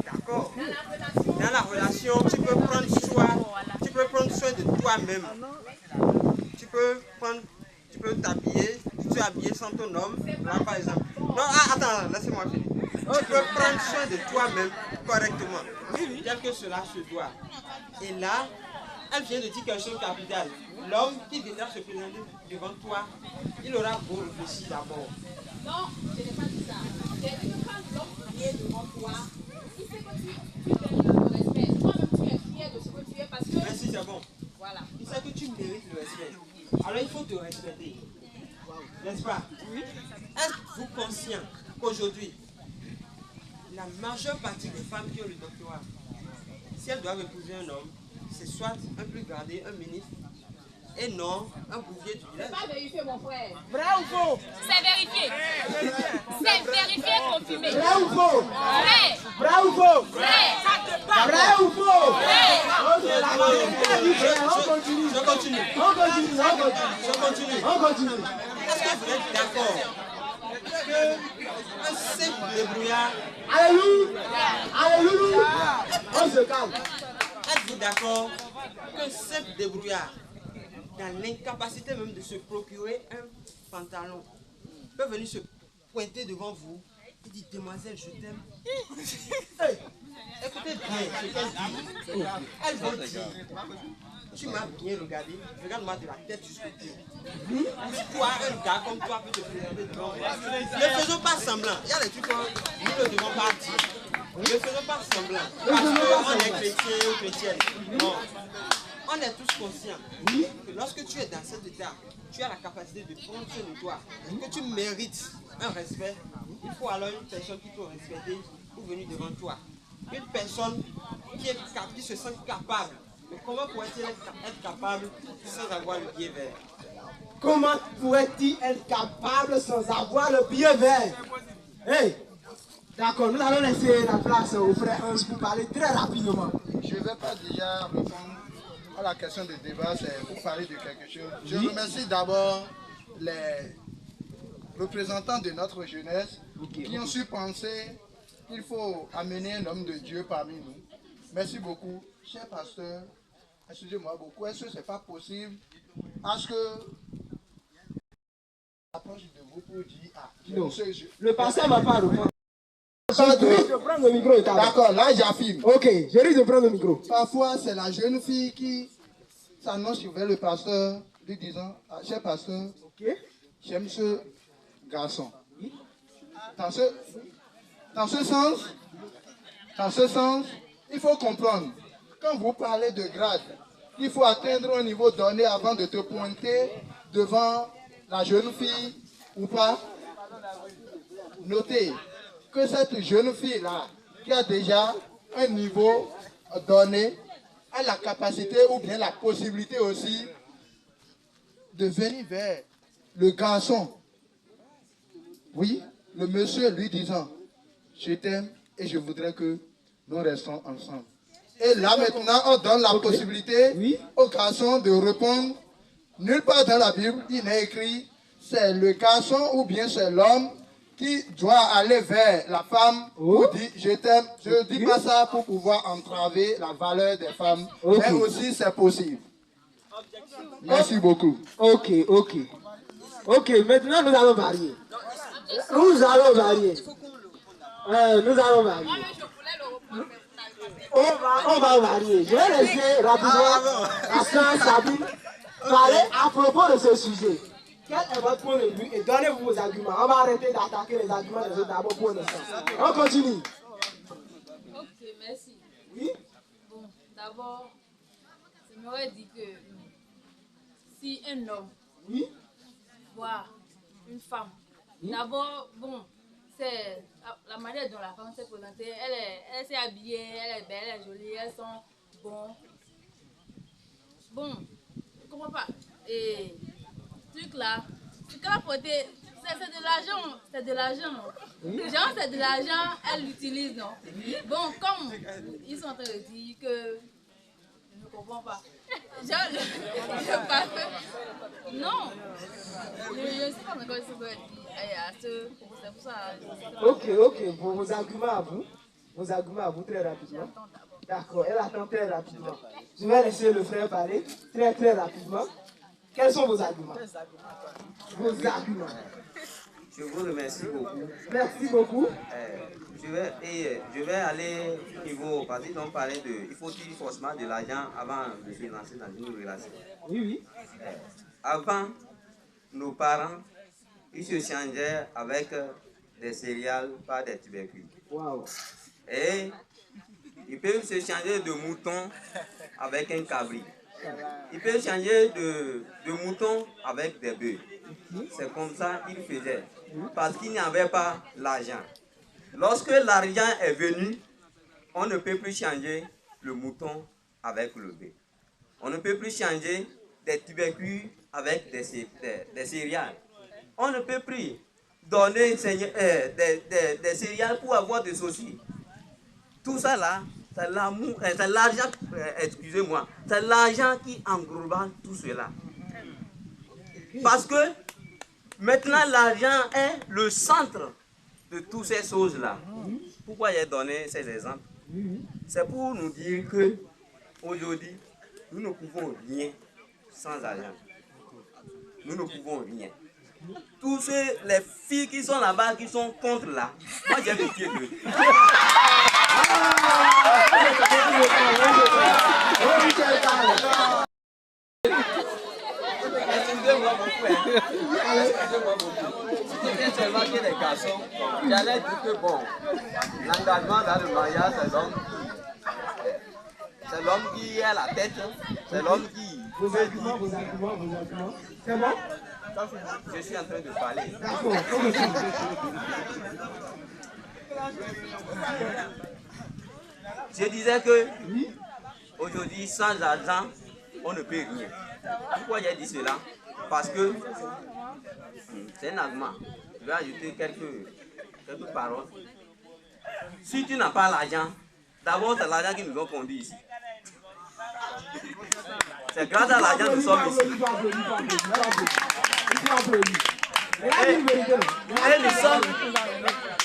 Speaker 6: D'accord. Dans la relation, tu peux prendre soin de toi-même. Tu peux t'habiller, tu es habillé sans ton homme, là par exemple. Non, attends, laissez-moi finir. Tu peux prendre soin de toi-même correctement, tel que cela se doit. Et là, elle vient de dire quelque chose de capital. L'homme qui viendra se présenter devant toi, il aura beau réfléchir d'abord.
Speaker 11: Non, je n'ai pas dit ça. J'ai dit que quand l'homme vient devant toi, il sait que tu mérites le respect. Toi-même, tu es fier de ce que tu es parce que...
Speaker 6: Merci, c'est bon.
Speaker 11: Voilà.
Speaker 6: Il sait que tu mérites le respect. Alors il faut te respecter. N'est-ce pas? Êtes-vous conscient qu'aujourd'hui, la majeure partie des femmes qui ont le doctorat, si elles doivent épouser un homme, c'est soit un plus gradé, un ministre, et non un bouvier du village.
Speaker 11: C'est pas vérifié, mon frère.
Speaker 1: Vrai ou faux?
Speaker 5: C'est vérifié. C'est vérifié, confirmé.
Speaker 1: Vrai ou faux?
Speaker 5: Vrai.
Speaker 1: Vrai ou faux?
Speaker 5: Vrai.
Speaker 1: Vrai ou faux?
Speaker 5: Vrai.
Speaker 1: On continue.
Speaker 6: Je continue. Est-ce que vous êtes d'accord qu'un simple débrouillard...
Speaker 1: Alléluia. On se calme.
Speaker 6: Êtes-vous d'accord qu'un simple débrouillard, dans l'incapacité même de se procurer un pantalon, peut venir se pointer devant vous et dire: demoiselle, je t'aime. Écoutez bien ce qu'elle dit. Elle va dire: tu m'as bien regardé, regarde-moi de la tête jusqu'au pied. Toi, un gars comme toi peut te présenter devant moi. Ne faisons pas semblant. Il y a des trucs que nous ne devons pas dire. Ne faisons pas semblant. Parce qu'on est chrétien ou chrétienne. Non. On est tous conscients que lorsque tu es dans cet état, tu as la capacité de prendre soin de toi, que tu mérites un respect. Il faut alors une personne qui peut respecter pour venir devant toi. Une personne qui se sent capable. Mais comment pourrait-elle être capable sans avoir le pied vert?
Speaker 1: Comment pourrait-il être capable sans avoir le pied vert? Hey, d'accord, nous allons laisser la place au frère Hans pour parler très rapidement.
Speaker 8: Je ne vais pas déjà répondre à la question de débat, c'est pour parler de quelque chose. Je remercie d'abord les représentants de notre jeunesse qui ont su penser qu'il faut amener un homme de Dieu parmi nous. Merci beaucoup, cher pasteur. Excusez-moi beaucoup, est-ce que ce n'est pas possible à ce que approche de vous pour dire
Speaker 1: non, le pasteur ne va pas répondre. Je prends le micro.
Speaker 8: D'accord, là j'affirme.
Speaker 1: Ok, je risque de prendre le micro.
Speaker 8: Parfois, c'est la jeune fille qui s'annonce vers le pasteur, lui disant, cher pasteur, j'aime ce garçon. Dans ce sens, il faut comprendre, quand vous parlez de grade, il faut atteindre un niveau donné avant de te pointer devant la jeune fille ou pas. Notez que cette jeune fille-là, qui a déjà un niveau donné, a la capacité ou bien la possibilité aussi de venir vers le garçon. Oui, le monsieur lui disant, je t'aime et je voudrais que nous restons ensemble. Et là maintenant, on donne la possibilité au garçon de répondre. Nulle part dans la Bible, il n'est écrit, c'est le garçon ou bien c'est l'homme qui doit aller vers la femme pour dire je t'aime. Je ne dis pas ça pour pouvoir entraver la valeur des femmes, mais aussi c'est possible. Merci beaucoup.
Speaker 1: Ok, maintenant nous allons varier. Nous allons varier. On va varier. Je vais laisser rapidement la soeur Sabine parler à propos de ce sujet. Quel est votre point de vue et donnez-vous vos arguments. On va arrêter d'attaquer les arguments des autres d'abord pour l'instant. On continue.
Speaker 4: Ok, merci.
Speaker 1: Oui?
Speaker 4: Bon, d'abord, je m'aurais dit que si un homme voit une femme, d'abord, bon, c'est la manière dont la femme s'est présentée. Elle s'est habillée, elle est belle, elle est jolie, elles sont bonnes. Bon, je ne comprends pas. Et truc là, ce qu'elle a porté, c'est de l'argent, c'est de l'argent. Genre, c'est de l'argent, elle l'utilise, non? Bon, comme ils sont en train de dire que je ne comprends pas. Genre, non, je ne sais pas encore ce que je veux dire. C'est pour ça.
Speaker 1: Ok, vos arguments à vous. Vos arguments à vous très rapidement. D'accord, elle attend très rapidement. Je vais laisser le frère parler très rapidement. Quels sont vos arguments? Vos arguments.
Speaker 3: Je vous remercie beaucoup.
Speaker 1: Merci beaucoup.
Speaker 3: Je vais aller au niveau, parce qu'on parlait de, il faut-il forcément de l'argent avant de se lancer dans une relation.
Speaker 1: Oui.
Speaker 3: Avant, nos parents, ils se changeaient avec des céréales, pas des tubercules.
Speaker 1: Wow.
Speaker 3: Et ils peuvent se changer de mouton avec un cabri. Ils peuvent changer de mouton avec des bœufs. C'est comme ça qu'ils faisaient. Parce qu'il n'y avait pas l'argent. Lorsque l'argent est venu, on ne peut plus changer le mouton avec le bœuf. On ne peut plus changer des tubercules avec des céréales. On ne peut plus donner des céréales pour avoir des saucisses. Tout ça là, c'est l'amour, c'est l'argent, excusez-moi, c'est l'argent qui englobe tout cela. Parce que maintenant l'argent est le centre de toutes ces choses-là. Pourquoi j'ai donné ces exemples? C'est pour nous dire que aujourd'hui, nous ne pouvons rien sans argent. Nous ne pouvons rien. Tous les filles qui sont là-bas, qui sont contre là, moi j'ai pitié d'eux. Excusez-moi beaucoup. Excusez-moi beaucoup. C'était seulement que les garçons, j'allais dire que bon, l'engagement dans le mariage, c'est l'homme qui a la tête, c'est l'homme qui...
Speaker 1: Vos arguments. C'est bon?
Speaker 3: Je suis en train de parler.
Speaker 1: D'accord.
Speaker 3: Je disais que aujourd'hui, sans argent, on ne peut rien. Pourquoi j'ai dit cela? Parce que c'est un argument. Je vais ajouter quelques paroles. Si tu n'as pas l'argent, d'abord c'est l'argent qui nous a conduits ici. C'est grâce à l'argent que nous sommes ici. Et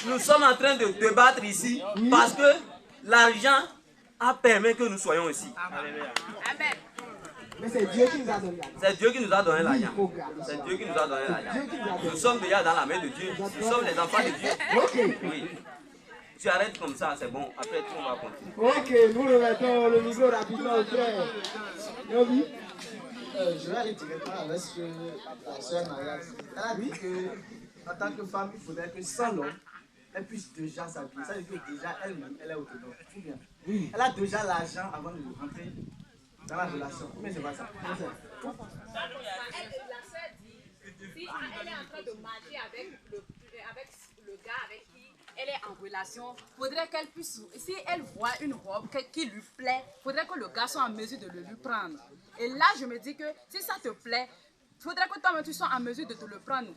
Speaker 3: nous sommes en train de débattre ici parce que l'argent a permis que nous soyons ici.
Speaker 1: Amen. Mais c'est Dieu qui nous a donné l'argent.
Speaker 3: C'est Dieu qui nous a donné l'argent. C'est Dieu qui nous a donné l'argent. Nous sommes déjà dans la main de Dieu. Nous sommes les enfants de Dieu. Oui. Tu arrêtes comme ça, c'est bon. Après, on va continuer.
Speaker 1: Ok, nous remettons le micro rapidement au frère. Yobi.
Speaker 2: Je vais aller directement avec ce que la soeur Maria dit. Elle a dit qu'en tant que femme, il faudrait que sans l'homme, elle puisse déjà s'habiller. Ça veut dire que déjà elle-même, elle est autonome. Tout bien. Oui. Elle a déjà l'argent avant de rentrer dans la relation. Mais c'est pas ça.
Speaker 5: La sœur dit, si elle est en train de marcher avec le gars avec qui elle est en relation, faudrait qu'elle puisse, si elle voit une robe qui lui plaît, faudrait que le gars soit en mesure de le lui prendre. Et là, je me dis que si ça te plaît, faudrait que toi-même tu sois en mesure de te le prendre.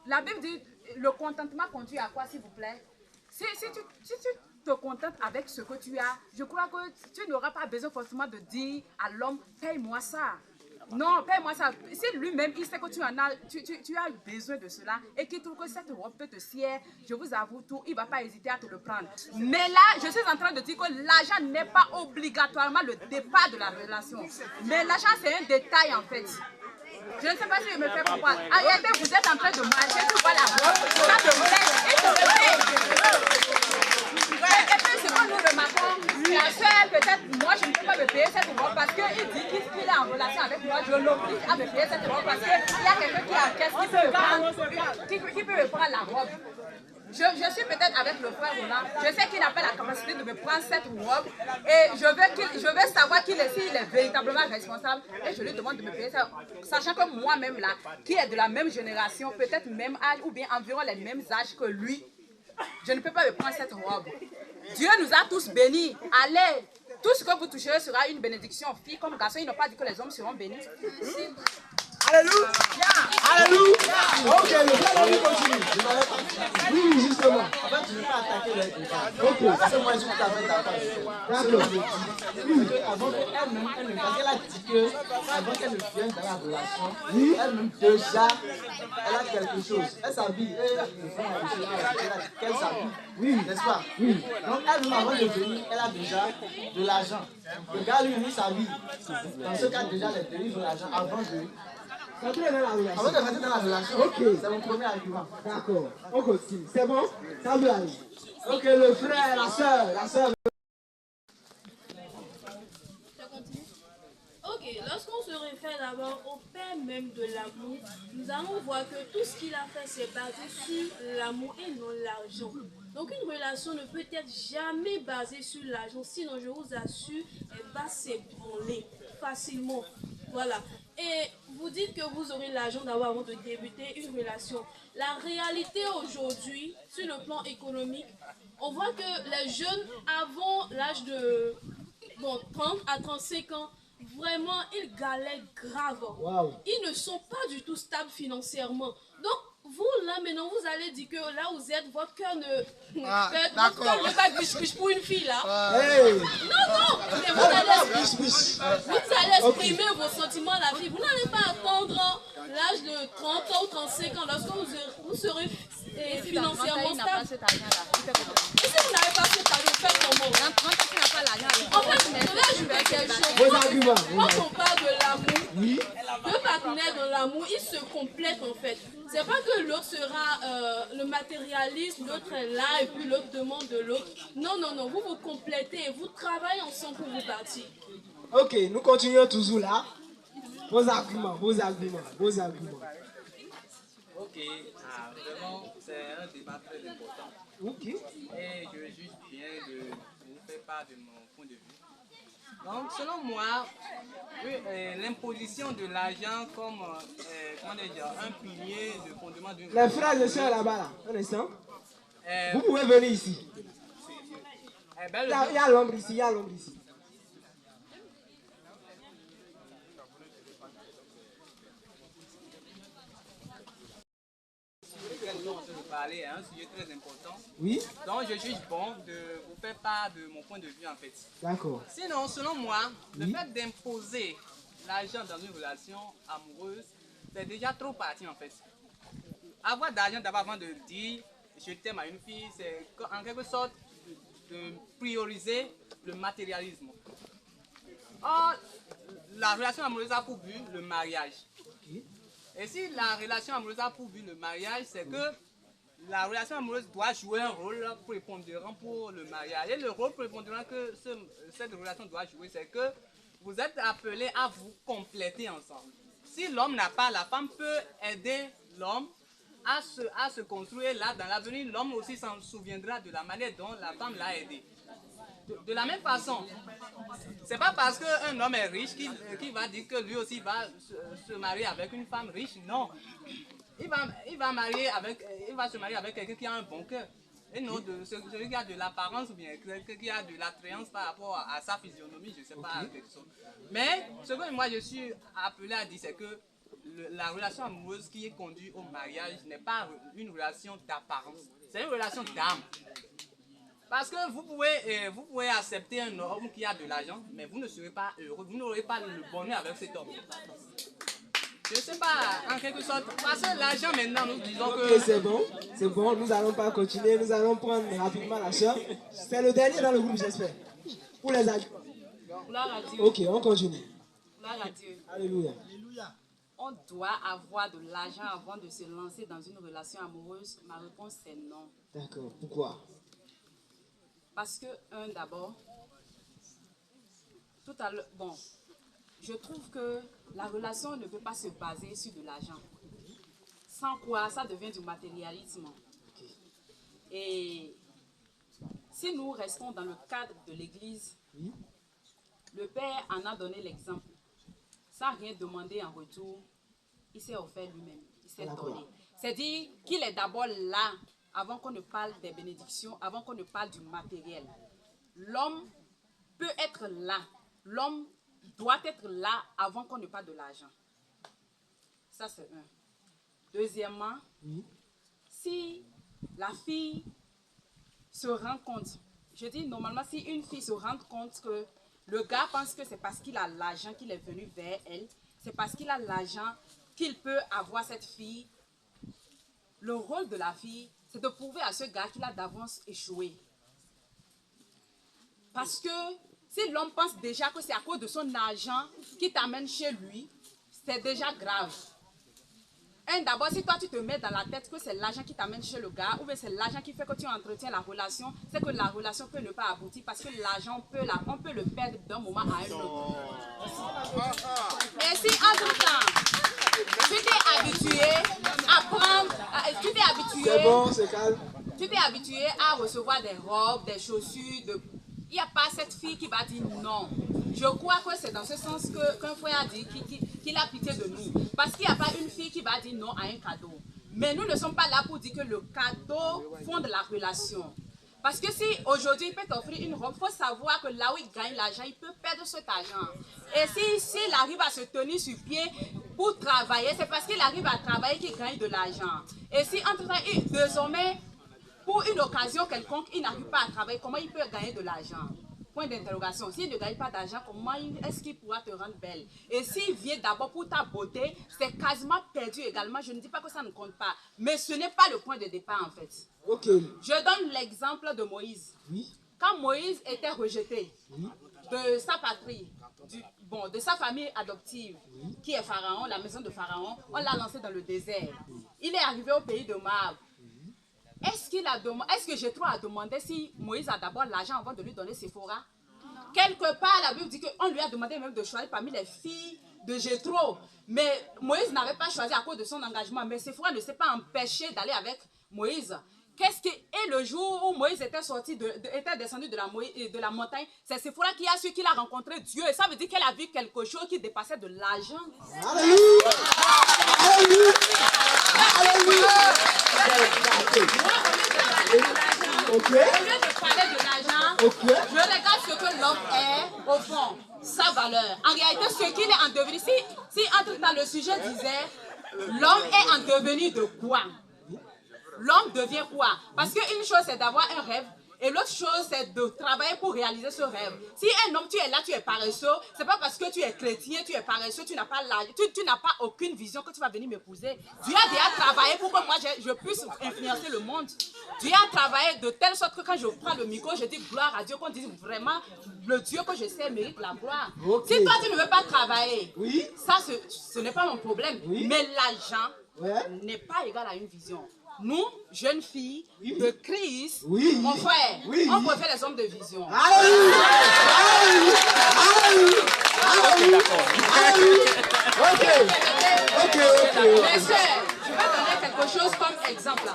Speaker 5: La Bible dit, le contentement conduit à quoi, s'il vous plaît? Si tu te contentes avec ce que tu as, je crois que tu n'auras pas besoin forcément de dire à l'homme, paye-moi ça. Non, paye-moi ça. Si lui-même, il sait que tu en as, tu as besoin de cela et qu'il trouve que cette robe peut te sier, je vous avoue tout, il ne va pas hésiter à te le prendre. Mais là, je suis en train de dire que l'argent n'est pas obligatoirement le départ de la relation. Mais l'argent, c'est un détail en fait. Je ne sais pas si je me fais comprendre. En réalité, vous êtes en train de marcher, tu vois la robe, ça te plaît, et te le paye. Et puis, ce que nous remarquons, la soeur, peut-être, moi, je ne peux pas me payer cette robe parce qu'il dit qu'il est en relation avec moi. Je l'oblige à me payer cette robe parce qu'il y a quelqu'un qui est en caisse qui peut me prendre la robe. Je suis peut-être avec le frère Roland. Je sais qu'il n'a pas la capacité de me prendre cette robe. Et je veux savoir s'il est véritablement responsable. Et je lui demande de me payer ça. Sachant que moi-même, là, qui est de la même génération, peut-être même âge ou bien environ les mêmes âges que lui, je ne peux pas me prendre cette robe. Dieu nous a tous bénis. Allez, tout ce que vous toucherez sera une bénédiction. Filles comme garçons, il n'a pas dit que les hommes seront bénis.
Speaker 1: Alléluia. Alléluia. Ok, le frère Yobi continue. Oui, justement.
Speaker 2: En fait, je ne vais pas attaquer les deux. Ok. Parce que moi, je suis tout à fait d'accord. D'accord. Avant qu'elle-même, parce qu'elle a dit qu'avant qu'elle ne vienne dans la relation, elle-même déjà, elle a quelque chose. Elle s'habille. Qu'elle s'habille. Oui. N'est-ce pas? Oui. Donc, elle-même, avant de venir, elle a déjà de l'argent. Le gars, lui, s'habille. Dans ce cas, déjà, les deux, ils ont l'argent avant de.
Speaker 1: Avant de rentrer dans la relation, c'est mon premier argument. D'accord, on continue. C'est bon? Ça veut aller. Ok, le frère, la soeur.
Speaker 10: Ok, lorsqu'on se réfère d'abord au père même de l'amour, nous allons voir que tout ce qu'il a fait, c'est basé sur l'amour et non l'argent. Donc une relation ne peut être jamais basée sur l'argent, sinon je vous assure, elle va s'ébranler facilement. Voilà. Et vous dites que vous aurez l'argent d'abord avant de débuter une relation. La réalité aujourd'hui, sur le plan économique, on voit que les jeunes avant l'âge de 30 à 35 ans, vraiment, ils galèrent grave. Wow. Ils ne sont pas du tout stables financièrement. Donc, vous, là, maintenant, vous allez dire que là, vous êtes, votre cœur ne... votre cœur ne va biche-biche pour une fille, là. Hey. Non, mais vous allez exprimer vos sentiments à la fille. Vous n'allez pas attendre l'âge de 30 ans ou 35 ans lorsque vous serez financièrement stable. Et si vous n'avez pas cet argent, faites comment? En fait, là, je veux quelque chose. Quand on parle de l'amour, deux partenaires dans l'amour, ils se complètent en fait. C'est pas que l'autre sera le matérialisme, l'autre est là et puis l'autre demande de l'autre. Non, non, non, vous vous complétez et vous travaillez ensemble pour vous partir.
Speaker 1: Ok, nous continuons toujours là. Vos arguments.
Speaker 9: Ok, vraiment, c'est un débat très important.
Speaker 1: Ok.
Speaker 9: Et je juge bien de vous faire part de mon point de vue. Donc, selon moi, l'imposition de l'argent comme un pilier de fondement d'une...
Speaker 1: Les frères et sœurs là-bas, là, un instant. Vous pouvez venir ici. Il y a l'ombre ici,
Speaker 9: parler à un sujet très important.
Speaker 1: Oui.
Speaker 9: Donc je juge bon de vous faire part de mon point de vue en fait.
Speaker 1: D'accord.
Speaker 9: Sinon, selon moi, le fait d'imposer l'argent dans une relation amoureuse, c'est déjà trop parti en fait. Avoir d'argent d'abord avant de dire je t'aime à une fille, c'est en quelque sorte de prioriser le matérialisme. Or, la relation amoureuse a pour but le mariage. Et si la relation amoureuse a pour but le mariage, c'est que la relation amoureuse doit jouer un rôle prépondérant pour le mariage. Et le rôle prépondérant que cette relation doit jouer, c'est que vous êtes appelés à vous compléter ensemble. Si l'homme n'a pas, la femme peut aider l'homme à se construire là. Dans l'avenir, l'homme aussi s'en souviendra de la manière dont la femme l'a aidé. De la même façon, c'est pas parce qu'un homme est riche qu'il va dire que lui aussi va se marier avec une femme riche. Non. Il va se marier avec quelqu'un qui a un bon cœur. Et non celui qui a de l'apparence ou bien quelqu'un qui a de l'attrayance par rapport à sa physionomie, je ne sais pas quelque chose. Mais ce que moi je suis appelé à dire, c'est que la relation amoureuse qui est conduite au mariage n'est pas une relation d'apparence, c'est une relation d'âme. Parce que vous pouvez accepter un homme qui a de l'argent, mais vous ne serez pas heureux, vous n'aurez pas le bonheur avec cet homme. Je ne sais pas, en quelque sorte, parce que l'argent maintenant, nous disons que...
Speaker 1: Ok, c'est bon, nous n'allons pas continuer, nous allons prendre rapidement la soeur. C'est le dernier dans le groupe, j'espère. Pour les adultes.
Speaker 11: Gloire à Dieu.
Speaker 1: Ok, on continue.
Speaker 11: Gloire à Dieu.
Speaker 1: Alléluia.
Speaker 11: On doit avoir de l'argent avant de se lancer dans une relation amoureuse. Ma réponse est non.
Speaker 1: D'accord, pourquoi?
Speaker 11: Parce que, d'abord, tout à l'heure, bon, je trouve que la relation ne peut pas se baser sur de l'argent. Sans quoi, ça devient du matérialisme. Et si nous restons dans le cadre de l'Église, le Père en a donné l'exemple. Sans rien demander en retour, il s'est offert lui-même, il s'est donné. C'est-à-dire qu'il est d'abord là, avant qu'on ne parle des bénédictions, avant qu'on ne parle du matériel. L'homme peut être là, l'homme doit être là avant qu'on ne parle de l'argent. Ça, c'est un. Deuxièmement, si la fille se rend compte, je dis normalement, si une fille se rend compte que le gars pense que c'est parce qu'il a l'argent qu'il est venu vers elle, c'est parce qu'il a l'argent qu'il peut avoir cette fille, le rôle de la fille, c'est de prouver à ce gars qu'il a d'avance échoué. Parce que si l'homme pense déjà que c'est à cause de son argent qui t'amène chez lui, c'est déjà grave. D'abord, si toi tu te mets dans la tête que c'est l'argent qui t'amène chez le gars, ou bien c'est l'argent qui fait que tu entretiens la relation, c'est que la relation peut ne pas aboutir parce que l'argent, on peut le perdre d'un moment à un autre. Et si entre-temps, tu t'es habitué à prendre, tu t'es habitué,
Speaker 1: c'est bon, c'est calme.
Speaker 11: Tu t'es habitué à recevoir des robes, des chaussures, il n'y a pas cette fille qui va dire non. Je crois que c'est dans ce sens qu'un frère a dit qu'il a pitié de nous. Parce qu'il n'y a pas une fille qui va dire non à un cadeau. Mais nous ne sommes pas là pour dire que le cadeau fonde la relation. Parce que si aujourd'hui il peut t'offrir une robe, il faut savoir que là où il gagne l'argent, il peut perdre cet argent. Et s'il arrive à se tenir sur pied pour travailler, c'est parce qu'il arrive à travailler qu'il gagne de l'argent. Et si entre-temps, désormais, pour une occasion quelconque, il n'arrive pas à travailler, comment il peut gagner de l'argent? Point d'interrogation. S'il ne gagne pas d'argent, comment est-ce qu'il pourra te rendre belle? Et s'il vient d'abord pour ta beauté, c'est quasiment perdu également. Je ne dis pas que ça ne compte pas. Mais ce n'est pas le point de départ en fait.
Speaker 1: Ok.
Speaker 11: Je donne l'exemple de Moïse.
Speaker 1: Oui.
Speaker 11: Quand Moïse était rejeté de sa patrie, de sa famille adoptive, qui est Pharaon, la maison de Pharaon, on l'a lancé dans le désert. Il est arrivé au pays de Moab. Est-ce que Jéthro a demandé si Moïse a d'abord l'argent avant de lui donner Séphora? Quelque part, la Bible dit qu'on lui a demandé même de choisir parmi les filles de Jéthro. Mais Moïse n'avait pas choisi à cause de son engagement. Mais Séphora ne s'est pas empêché d'aller avec Moïse. Et le jour où Moïse était descendu de la montagne, c'est Séphora qui a su qu'il a rencontré Dieu. Et ça veut dire qu'elle a vu quelque chose qui dépassait de l'argent.
Speaker 1: Alléluia! Alléluia! Alléluia!
Speaker 11: Au lieu de parler de l'argent, je regarde ce que l'homme est au fond, sa valeur. En réalité, ce qu'il est en devenir. Si entre-temps le sujet disait l'homme est en devenir de quoi? l'homme devient quoi? Parce qu'une chose, c'est d'avoir un rêve. Et l'autre chose, c'est de travailler pour réaliser ce rêve. Si un homme, tu es là, tu es paresseux, c'est pas parce que tu es chrétien, tu es paresseux, tu n'as pas aucune vision que tu vas venir m'épouser. Dieu a déjà travaillé pour que moi, je puisse influencer le monde. Dieu a travaillé de telle sorte que quand je prends le micro, je dis gloire à Dieu, qu'on dise vraiment, le Dieu que je sais mérite la gloire. Okay. Si toi, tu ne veux pas travailler, ça, ce n'est pas mon problème. Mais l'argent n'est pas égal à une vision. Nous, jeunes filles de Christ, mon frère, on préfère les hommes de vision. Mais sœur, je vais donner quelque chose comme exemple.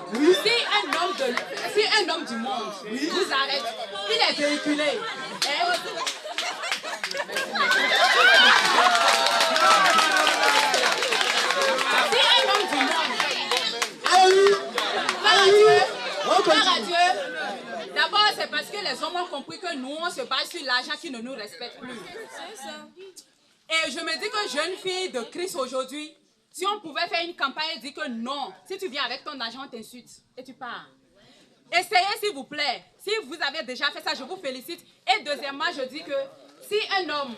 Speaker 11: Si un homme du monde vous arrête, il est véhiculé. Si un homme du monde... Gloire à Dieu. D'abord, c'est parce que les hommes ont compris que nous, on se base sur l'argent qui ne nous respecte plus. Et je me dis que jeune fille de Christ aujourd'hui, si on pouvait faire une campagne et dire que non, si tu viens avec ton argent, on t'insulte et tu pars. Essayez s'il vous plaît. Si vous avez déjà fait ça, je vous félicite. Et deuxièmement, je dis que si un homme...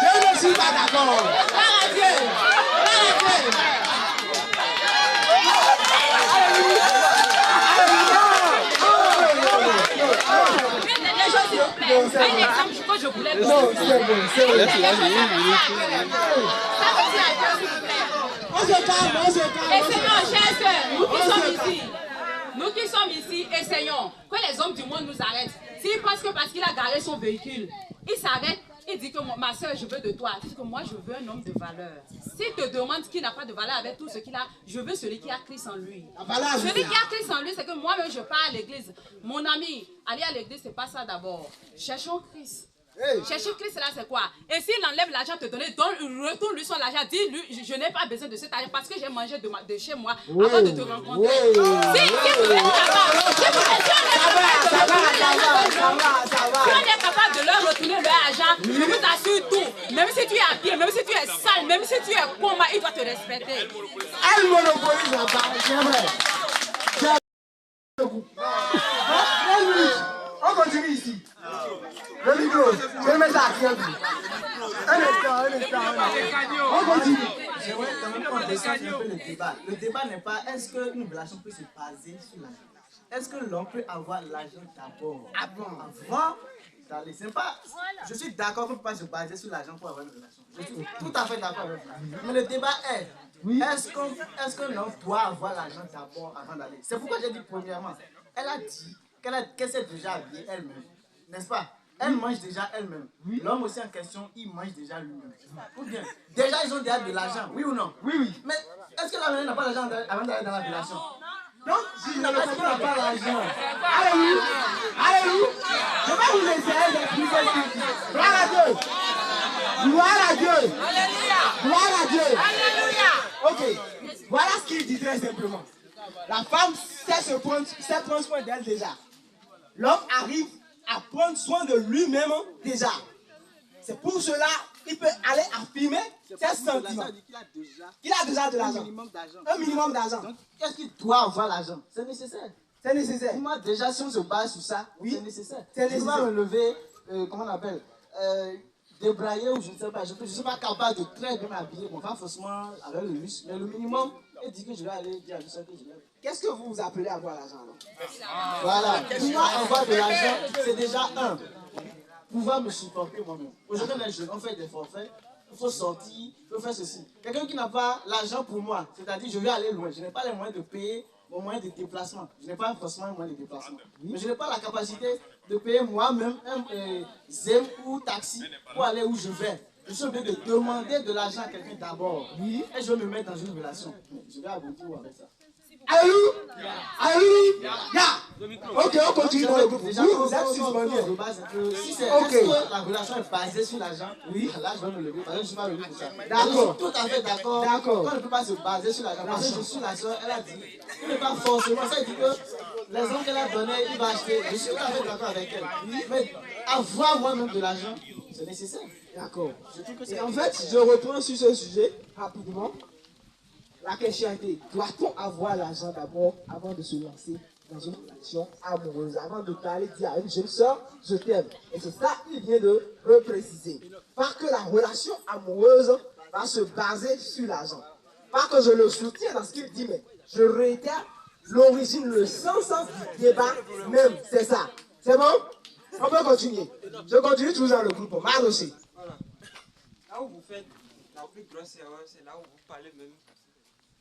Speaker 1: Je ne suis pas d'accord.
Speaker 11: Un exemple que je voulais donner.
Speaker 1: Non, c'est bon, c'est bon. On se calme, on se calme.
Speaker 11: Essayons, chers sœurs, nous qui sommes ici, essayons que les hommes du monde nous arrêtent. S'il pense que parce qu'il a garé son véhicule, il s'arrête, il dit que ma soeur, je veux de toi. Il dit que moi, je veux un homme de valeur. S'il te demande qui n'a pas de valeur avec tout ce qu'il a, je veux celui qui a Christ en lui. Celui qui a Christ en lui, c'est que moi-même, je pars à l'église. Mon ami, aller à l'église, c'est pas ça d'abord. Cherchons Christ. Chercher Christ, là, c'est quoi? Et s'il enlève l'argent te donner, retourne-lui son argent. Dis-lui, je n'ai pas besoin de cet argent parce que j'ai mangé de chez moi avant de te rencontrer. Si vous êtes si on est capable de leur retourner leur argent, je vous assure tout. Même si tu es à pied, même si tu es sale, même si tu es coma, il doit te respecter.
Speaker 1: Elle monopolise la barre, c'est vrai. On continue ici. Le micro, je vais mettre ça à qui? Un instant. On continue.
Speaker 2: J'aimerais quand même qu'on descende un peu le débat. Le débat n'est pas est-ce qu'une relation peut se baser sur l'argent. Est-ce que l'on peut avoir l'argent d'abord avant d'aller? C'est pas. Je suis d'accord qu'on ne peut pas se baser sur l'argent pour avoir une relation. Je suis tout à fait d'accord avec vous. Mais le débat est est-ce que l'on doit avoir l'argent d'abord avant d'aller? C'est pourquoi j'ai dit premièrement, elle a dit qu'elle s'est déjà habillée elle-même. N'est-ce pas? Elle mange déjà elle-même. L'homme aussi en question, il mange déjà lui-même. Ou bien, déjà ils ont déjà de l'argent, oui ou non? Oui. Mais est-ce que la personne n'a pas l'argent avant d'aller dans la relation? Donc, si la personne n'a pas l'argent, allez-y. Je vais vous laisser d'expliquer. Gloire à Dieu. Gloire à Dieu. Gloire à Dieu. Ok. Voilà ce qu'il dit très simplement. La femme sait prendre soin d'elle déjà. L'homme arrive à prendre soin de lui-même déjà. C'est pour cela qu'il peut aller affirmer ses sentiments. Qu'il a déjà de l'argent. Un minimum d'argent. Donc, qu'est-ce qu'il doit avoir l'argent? C'est nécessaire. C'est nécessaire. Moi, déjà, si on se base sur ça, c'est nécessaire. C'est nécessaire. Je vais me lever, comment on appelle, débrailler ou je ne sais pas. Je ne suis pas capable de très bien m'habiller. Bon, pas forcément avec le luxe, mais le minimum, il dit que je vais aller dire à tout ça que je vais.
Speaker 1: Qu'est-ce que vous appelez avoir l'argent alors?
Speaker 2: Voilà. Pour moi, avoir de l'argent, c'est déjà pouvoir me supporter moi-même. Aujourd'hui, les jeunes, on fait des forfaits, il faut sortir, il faut faire ceci. Quelqu'un qui n'a pas l'argent pour moi, c'est-à-dire je vais aller loin, je n'ai pas les moyens de payer mon moyen de déplacement. Je n'ai pas forcément un moyen de déplacement. Mais je n'ai pas la capacité de payer moi-même un ZEM ou taxi pour aller où je vais. Je suis obligé de demander de l'argent à quelqu'un d'abord. Et je vais me mettre dans une relation. Je vais aboutir avec ça.
Speaker 1: Alléluia. Alléluia. Ok, on continue dans le groupe. Oui, vous êtes suspendu.
Speaker 2: Si c'est
Speaker 1: Ok.
Speaker 2: est-ce que la relation est basée sur l'argent, oui, là je vais me lever parce que je ne suis pas levé pour ça.
Speaker 1: D'accord.
Speaker 2: Je suis tout à fait d'accord.
Speaker 1: D'accord.
Speaker 2: On ne peut pas se baser sur l'argent. Parce que je suis la soeur, elle a dit, il n'est pas forcément, ça dit que les hommes qu'elle a donnés, il va acheter. Je suis tout à fait d'accord avec elle. Mais avoir moi-même de l'argent, c'est nécessaire.
Speaker 1: D'accord.
Speaker 2: Je trouve que c'est
Speaker 1: Et en fait, je reprends sur ce sujet rapidement. La question a été, doit-on avoir l'argent d'abord avant de se lancer dans une relation amoureuse, avant de parler, dire à une jeune soeur, je t'aime. Et c'est ça qu'il vient de repréciser. Pas que la relation amoureuse va se baser sur l'argent. Pas que je le soutiens dans ce qu'il dit, mais je réitère l'origine, le sens du débat même, c'est ça. C'est bon? On peut continuer. Je continue toujours dans le groupe. Mal aussi.
Speaker 6: Là où vous faites la plus grosse erreur, c'est là où vous parlez même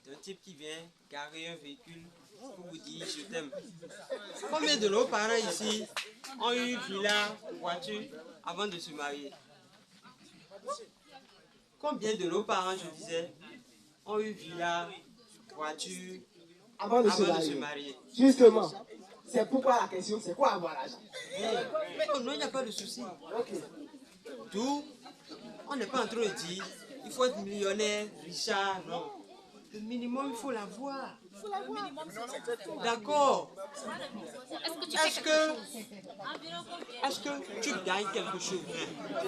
Speaker 6: d'un type qui vient garer un véhicule pour vous dire je t'aime. Combien de nos parents ici ont eu villa, voiture avant de se marier? Combien de nos parents, je disais, ont eu villa, voiture
Speaker 1: Avant de se marier. Justement, c'est pourquoi la question, c'est quoi avoir l'argent?
Speaker 6: Oh, non, il n'y a pas de souci. D'où, on n'est pas en train de dire, il faut être millionnaire, richard, non. Le minimum, il faut l'avoir. D'accord. Est-ce que tu gagnes quelque chose?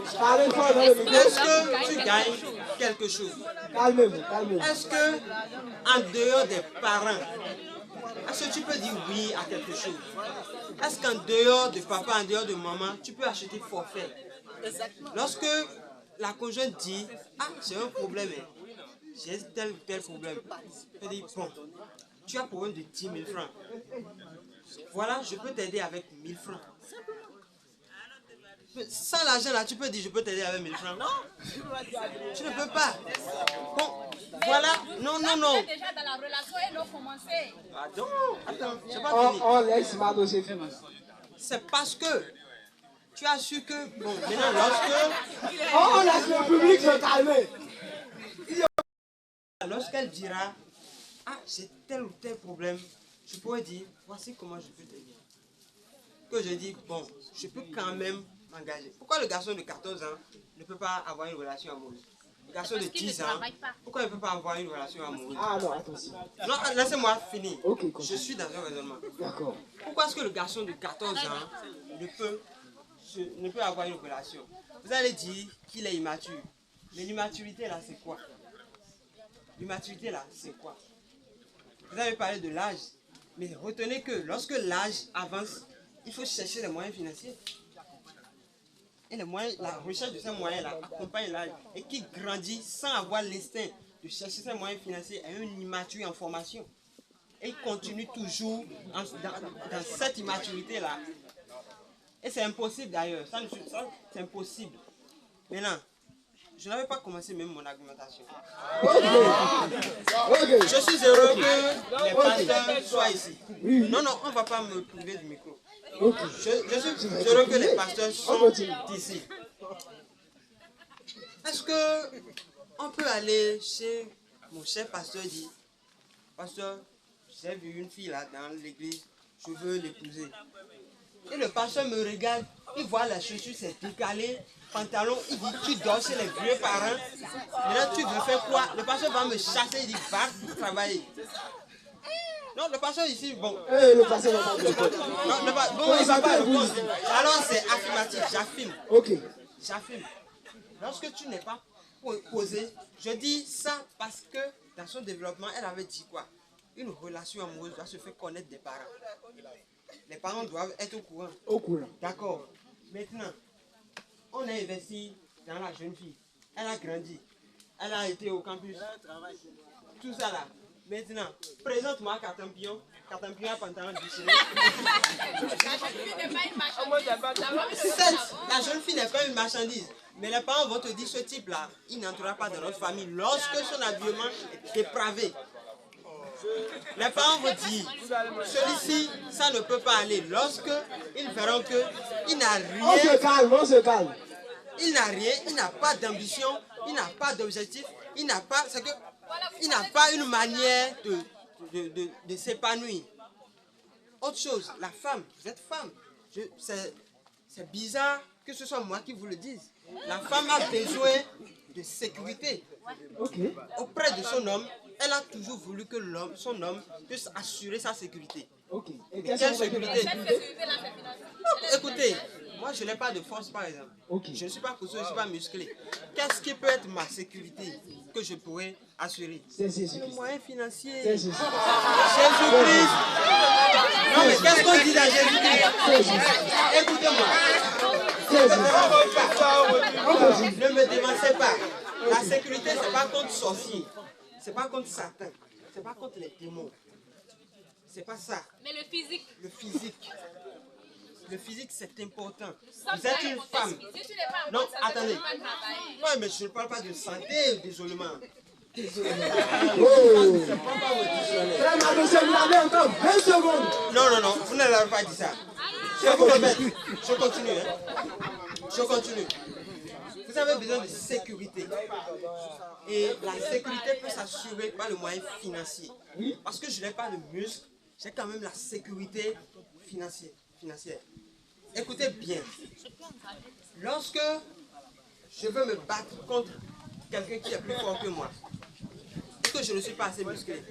Speaker 6: Est-ce que tu gagnes quelque chose?
Speaker 1: Calmez-vous, calmez-vous.
Speaker 6: Est-ce que, en dehors des parents, est-ce que tu peux dire oui à quelque chose? Est-ce qu'en dehors de papa, en dehors de maman, tu peux acheter forfait? Lorsque la conjointe dit, ah, j'ai un problème, j'ai tel ou tel problème, elle dit, bon, tu as un problème de 10 000 francs. Voilà, je peux t'aider avec 1000 francs. Sans l'argent là, tu peux dire, je peux t'aider avec 1000 francs. Non, tu ne peux pas. Bon, voilà, non.
Speaker 5: Vous êtes déjà dans la relation et non commencé.
Speaker 6: Attends, j'ai pas fini.
Speaker 1: On laisse Mado se finir.
Speaker 6: C'est parce que tu as su que, bon, maintenant lorsque...
Speaker 1: On laisse le public se calmer.
Speaker 6: Lorsqu'elle dira, ah, j'ai tel ou tel problème, je pourrais dire, voici comment je peux t'aider. Que je dis, bon, je peux quand même m'engager. Pourquoi le garçon de 14 ans ne peut pas avoir une relation amoureuse? Le garçon de 10 ans, pourquoi il ne peut pas avoir une relation amoureuse?
Speaker 1: Ah non, attention.
Speaker 6: Non, laissez-moi finir.
Speaker 1: Ok,
Speaker 6: je suis dans un raisonnement.
Speaker 1: D'accord.
Speaker 6: Pourquoi est-ce que le garçon de 14 ans ne peut avoir une relation? Vous allez dire qu'il est immature. Mais l'immaturité là, c'est quoi? L'immaturité là, c'est quoi? Vous avez parlé de l'âge. Mais retenez que lorsque l'âge avance, il faut chercher les moyens financiers. Et les moyens, la recherche de ces moyens-là accompagne l'âge. Et qui grandit sans avoir l'instinct de chercher ces moyens financiers est un immature en formation. Et il continue toujours dans cette immaturité-là. Et c'est impossible d'ailleurs. C'est impossible. Maintenant, je n'avais pas commencé même mon argumentation. Je suis heureux que les pasteurs soient ici. Non, on ne va pas me priver du micro. Je suis heureux que les pasteurs sont ici. Est-ce qu'on peut aller chez mon cher pasteur et dire, pasteur, j'ai vu une fille là dans l'église, je veux l'épouser. Et le pasteur me regarde, il voit la chaussure s'est décalée, pantalon, il dit, tu dors chez les vieux parents. Maintenant, tu veux faire quoi? Le pasteur va me chasser, il dit, va travailler. Non, le pasteur ici, bon.
Speaker 1: Le pasteur va pas répondre.
Speaker 6: Non, bon, il va pas répondre. Alors, c'est affirmatif, j'affirme.
Speaker 1: Ok.
Speaker 6: J'affirme. Lorsque tu n'es pas posé, je dis ça parce que dans son développement, elle avait dit quoi? Une relation amoureuse doit se faire connaître des parents. Les parents doivent être au courant.
Speaker 1: Au courant.
Speaker 6: D'accord. Maintenant, on a investi dans la jeune fille. Elle a grandi. Elle a été au campus. Tout ça là. Maintenant, présente-moi Catampion. Catampion a pantalon déchiré. Certes, la jeune fille n'est pas une marchandise. Mais les parents vont te dire, ce type-là, il n'entrera pas dans notre famille lorsque son habillement est dépravé. Les parents vont dire, celui-ci, ça ne peut pas aller. Lorsque ils verront qu'il n'a rien.
Speaker 1: On se calme, on se calme.
Speaker 6: Il n'a rien, il n'a pas d'ambition, il n'a pas d'objectif, il n'a pas une manière de s'épanouir. Autre chose, la femme, vous êtes femme. C'est bizarre que ce soit moi qui vous le dise. La femme a besoin de sécurité. Auprès de son homme, elle a toujours voulu que son homme puisse assurer sa sécurité.
Speaker 1: Et
Speaker 6: quelle sécurité? Écoutez, moi je n'ai pas de force par exemple. Je ne suis pas costaud, je ne suis pas musclé. Qu'est-ce qui peut être ma sécurité que je pourrais assurer? Le moyen financier. Jésus-Christ. Non mais qu'est-ce qu'on dit dans Jésus-Christ? Écoutez-moi. Ne me dévancez pas. La sécurité, ce n'est pas contre sorcier. Ce n'est pas contre Satan. Ce n'est pas contre les démons. C'est pas ça.
Speaker 5: Mais le physique.
Speaker 6: Le physique. Le physique, c'est important. Vous êtes une femme. Non, attendez. Oui, mais je ne parle pas de santé, d'isolement. Non, non, non, vous n'avez pas dit ça. Je vous répète. Je continue. Je continue. Vous avez besoin de sécurité. Et la sécurité peut s'assurer par le moyen financier. Parce que je n'ai pas de muscle, j'ai quand même la sécurité financière. Écoutez bien. Lorsque je veux me battre contre quelqu'un qui est plus fort que moi, parce que je ne suis pas assez musclé,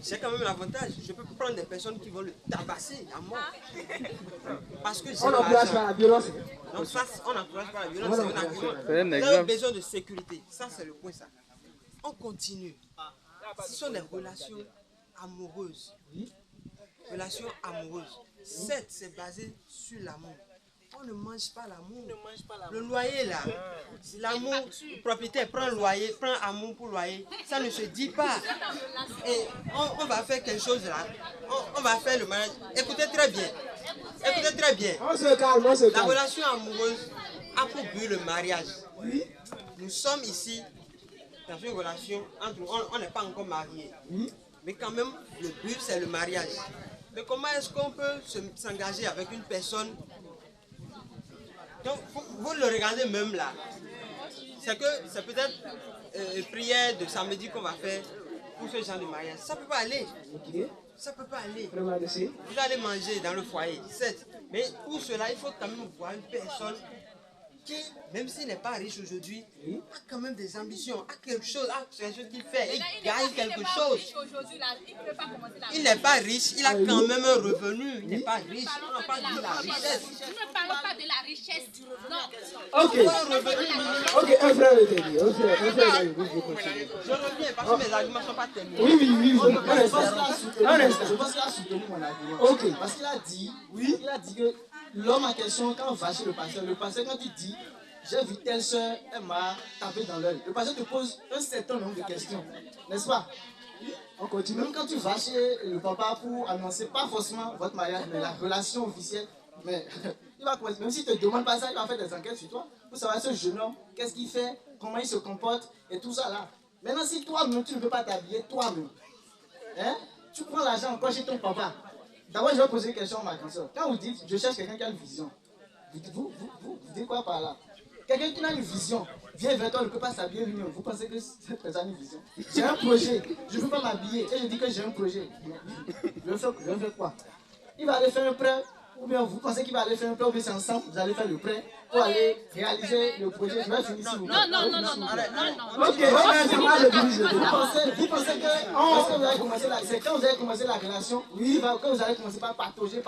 Speaker 6: j'ai quand même l'avantage. Je peux prendre des personnes qui vont le tabasser à mort. Parce que
Speaker 1: on n'encourage pas la violence.
Speaker 6: Non, ça, on n'encourage pas la violence, c'est un argument. Vous avez besoin de sécurité. Ça, c'est le point, ça. On continue. Ce sont des relations amoureuses. Relations amoureuses. Certes, c'est basé sur l'amour. On ne mange pas l'amour. Le loyer, là, si l'amour, le propriétaire prend loyer, prend amour pour loyer, ça ne se dit pas. Et on va faire quelque chose là. On va faire le mariage. Écoutez très bien. Écoutez très bien.
Speaker 1: On se calme, on se calme.
Speaker 6: La relation amoureuse a pour but le mariage. Nous sommes ici dans une relation entre nous. On n'est pas encore mariés. Mais quand même, le but c'est le mariage. Mais comment est-ce qu'on peut s'engager avec une personne? Donc, vous le regardez même là. C'est peut-être une prière de samedi qu'on va faire pour ce genre de mariage. Ça ne peut pas aller. Ça ne peut pas aller. Vous allez manger dans le foyer, certes. Mais pour cela, il faut quand même voir une personne qui, même s'il n'est pas riche aujourd'hui, a quand même des ambitions, a quelque chose, a quelque chose qu'il fait, il gagne quelque chose. Il n'est pas riche, il a quand même un revenu, il n'est pas riche, on n'a pas dit la richesse.
Speaker 5: Nous ne parlons pas de la richesse du revenu.
Speaker 1: Ok, un frère est dit.
Speaker 6: Je reviens parce que mes arguments ne sont pas terminés.
Speaker 1: Oui.
Speaker 2: Je pense qu'il a soutenu mon argument. Parce qu'il a dit, que l'homme en question, quand on va chez le pasteur, quand il dit, j'ai vu telle soeur, elle m'a tapé dans l'œil. Le pasteur te pose un certain nombre de questions, n'est-ce pas? On continue. Même quand tu vas chez le papa pour annoncer, pas forcément votre mariage, mais la relation officielle, mais il va commencer, même s'il ne te demande pas ça, il va faire des enquêtes sur toi pour savoir ce jeune homme, qu'est-ce qu'il fait, comment il se comporte et tout ça là. Maintenant, si toi-même tu ne veux pas t'habiller, toi-même, tu prends l'argent encore chez ton papa. D'abord, je vais poser une question à ma grand-soeur. Quand vous dites, je cherche quelqu'un qui a une vision, vous dites quoi par là? Quelqu'un qui a une vision vient vers toi, ne peut pas s'habiller lui-même. Vous pensez que cette personne a une vision? J'ai un projet, je ne peux pas m'habiller et je dis que j'ai un projet. Je vais faire quoi? Il va aller faire un prêt, ou bien vous pensez qu'il va aller faire un prêt, ou bien c'est ensemble, vous allez faire le prêt pour aller réaliser le projet. Je vais finir ici.
Speaker 5: Non.
Speaker 1: Ok, c'est moi le dirige.
Speaker 2: Vous pensez que c'est quand vous allez commencer la relation, quand vous allez commencer par patauger,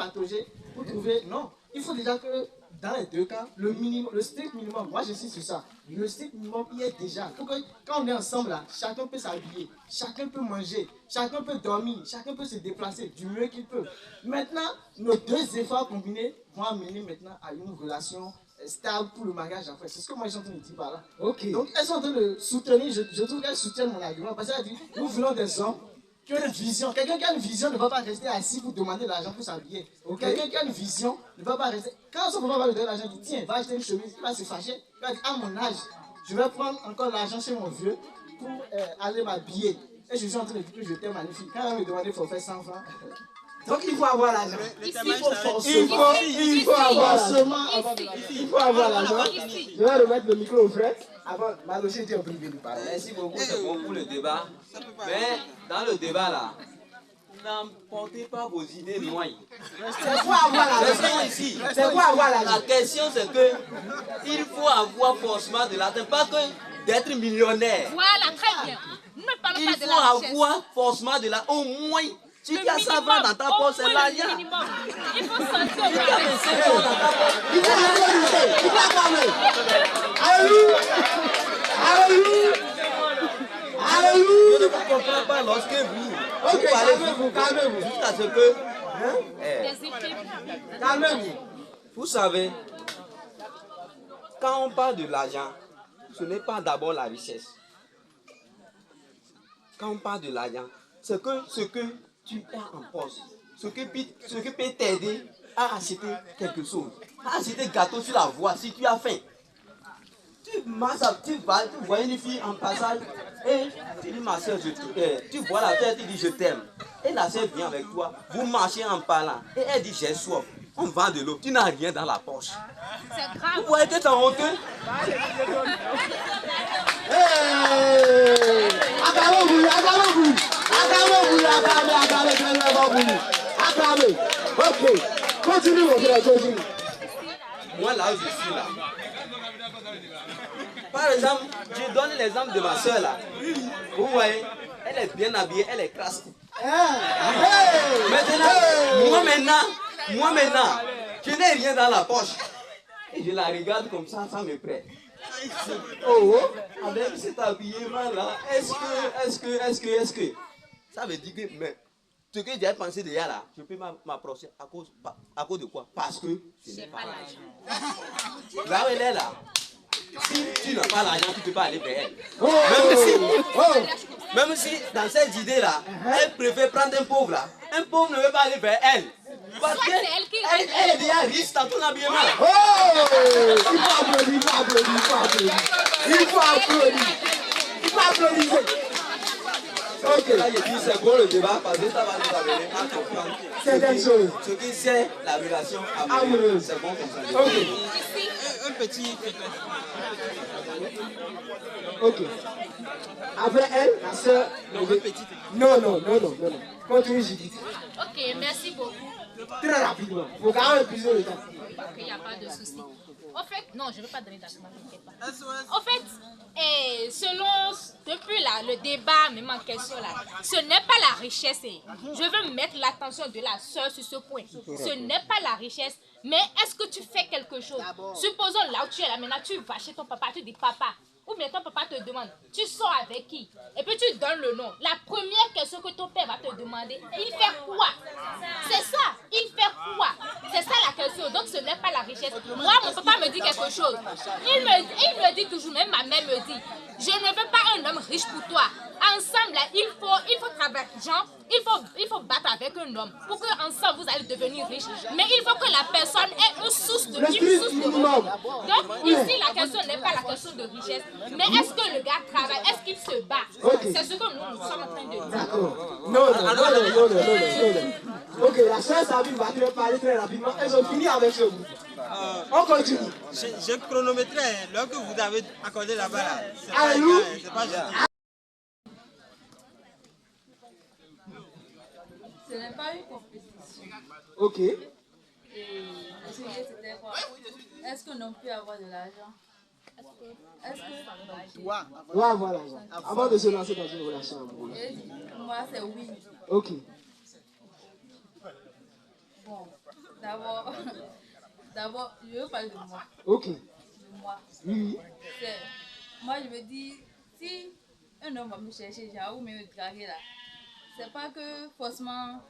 Speaker 2: pour trouver. Non, il faut déjà que dans les deux cas, le strict minimum, moi je suis sur ça. Le strict minimum, il est déjà. Pour que, quand on est ensemble là, chacun peut s'habiller, chacun peut manger, chacun peut dormir, chacun peut se déplacer du mieux qu'il peut. Maintenant, nos deux efforts combinés vont amener maintenant à une relation stable pour le mariage après. C'est ce que moi je suis en train de dire par là. Donc elles sont en train de soutenir, je trouve qu'elles soutiennent mon argument parce qu'elle a dit, nous voulons des hommes qui ont une vision. Quelqu'un qui a une vision ne va pas rester assis pour demander de l'argent pour s'habiller. Quelqu'un qui a une vision ne va pas rester. Quand son papa va lui donner l'argent, il dit tiens, va acheter une chemise, il va se fâcher. Il va dire à mon âge, je vais prendre encore l'argent chez mon vieux pour aller m'habiller. Et je suis en train de dire que je t'aime magnifique. Quand elle me demande, il faut faire 100 francs. Donc il faut avoir l'argent. Il faut avoir l'argent. Je vais remettre le micro au frère. Avant, Maloché était en privé de parler.
Speaker 3: Merci beaucoup, c'est bon pour le débat. Mais dans le débat là, N'emportez pas vos idées noires.
Speaker 1: C'est quoi avoir l'argent?
Speaker 3: Ici.
Speaker 1: C'est quoi avoir l'argent?
Speaker 3: La question c'est que il faut avoir forcément de l'argent, pas que d'être millionnaire.
Speaker 5: Voilà, très bien. Ne parlons
Speaker 3: Il
Speaker 5: pas de
Speaker 3: faut
Speaker 5: la richesse.
Speaker 3: avoir forcément de l'argent. Au moins, si tu as 100 francs dans ta poche, c'est
Speaker 5: au moins
Speaker 3: l'argent.
Speaker 5: le minimum. Il faut sentir au
Speaker 3: Tu as 25
Speaker 5: moins.
Speaker 3: francs dans ta poche.
Speaker 1: Il faut applaudisser. Il faut acclamer. Alléluia. Alléluia.
Speaker 3: Je
Speaker 1: Alléluia.
Speaker 3: ne vous comprends pas lorsque vous
Speaker 1: Ok, calmez-vous, calmez-vous.
Speaker 3: jusqu'à ce que
Speaker 1: Calmez-vous.
Speaker 3: vous savez, quand on parle de l'argent, ce n'est pas d'abord la richesse. Quand on parle de l'argent, c'est que ce que tu as en poche, ce que peut t'aider à acheter quelque chose, à acheter gâteau sur la voie si tu as faim. Tu vois une fille en passage et tu dis ma soeur, tu vois la soeur, tu dis je t'aime. Et la soeur vient avec toi, vous marchez en parlant et elle dit j'ai soif. On vend de l'eau, tu n'as rien dans la poche.
Speaker 5: C'est grave.
Speaker 3: Vous voyez que c'est honteux?
Speaker 1: Acclamez-vous, acclamez-vous. Acclamez-vous, acclamez. Acclamez. Ok. Continue, mon frère, continue.
Speaker 3: Moi là où je suis là. Par exemple, je donne l'exemple de ma soeur là. Vous voyez, elle est bien habillée, elle est crasse. Moi maintenant, je n'ai rien dans la poche. Et je la regarde comme ça me plaît. Oh, avec cet habillement là, est-ce que ça veut dire que mais, ce que j'ai pensé déjà là, je peux m'approcher à cause de quoi? Parce que je n'ai pas l'argent. Là où elle est là, si tu n'as pas l'argent, tu ne peux pas aller vers elle. Même si dans cette idée là, elle préfère prendre un pauvre là. Un pauvre ne veut pas aller vers elle. Parce qu'elle est déjà riche dans ton habillement.
Speaker 1: Oh! Il faut applaudir, il faut applaudir, il faut applaudir. Il faut applaudir. Il faut applaudir. Ok.
Speaker 3: Là, je dis c'est bon le débat parce que ça va nous amener à comprendre
Speaker 1: certaines choses.
Speaker 3: Ce que c'est la relation
Speaker 1: Amoureuse.
Speaker 3: C'est bon comme ça.
Speaker 1: Ok.
Speaker 6: Un petit.
Speaker 1: Ok. Après elle, la soeur. Non. Continue, Judith.
Speaker 5: Ok, merci beaucoup.
Speaker 1: Très rapidement. Il faut quand même épuiser le temps.
Speaker 5: Ok, il n'y a pas de souci. En fait, non, je ne veux pas donner d'argent, t'inquiète pas. En fait, depuis là, le débat même en question là, ce n'est pas la richesse. Je veux mettre l'attention de la soeur sur ce point. Ce n'est pas la richesse, mais est-ce que tu fais quelque chose? Supposons là où tu es là, maintenant tu vas chez ton papa, tu dis papa. Ou bien ton papa te demande, tu sors avec qui? Et puis tu donnes le nom. La première question que ton père va te demander, il fait quoi? C'est ça, il fait quoi? C'est ça la question. Donc ce n'est pas la richesse. Moi, mon papa me dit quelque chose. Il me dit toujours, même ma mère me dit, je ne veux pas un homme riche pour toi. Ensemble, là, il faut travailler. Genre, il faut battre avec un homme pour que ensemble vous allez devenir riche. Mais il faut que la personne ait une source de minimum. Donc ici, la question n'est pas la question de richesse. Mais est-ce que le gars travaille? Est-ce qu'il se bat? C'est ce que nous sommes en train de dire.
Speaker 1: D'accord. Non. Ok, la soeur Sabine va te parler très rapidement. Elles ont fini avec ce bout. On continue.
Speaker 6: Je chronométrais lorsque vous avez accordé la balle. C'est pas gentil.
Speaker 4: Ce n'est pas une compétition.
Speaker 1: Ok.
Speaker 4: Et le sujet c'était quoi? Est-ce qu'on peut avoir de l'argent?
Speaker 1: Ouais, voilà. Avant de se lancer dans une relation amoureuse.
Speaker 4: Moi, c'est oui.
Speaker 1: Ok.
Speaker 4: Bon, d'abord, je veux parler de moi.
Speaker 1: Ok.
Speaker 4: De moi.
Speaker 1: Oui.
Speaker 4: Moi, je me dis, si un homme va me chercher, ou me draguer là, c'est pas que forcément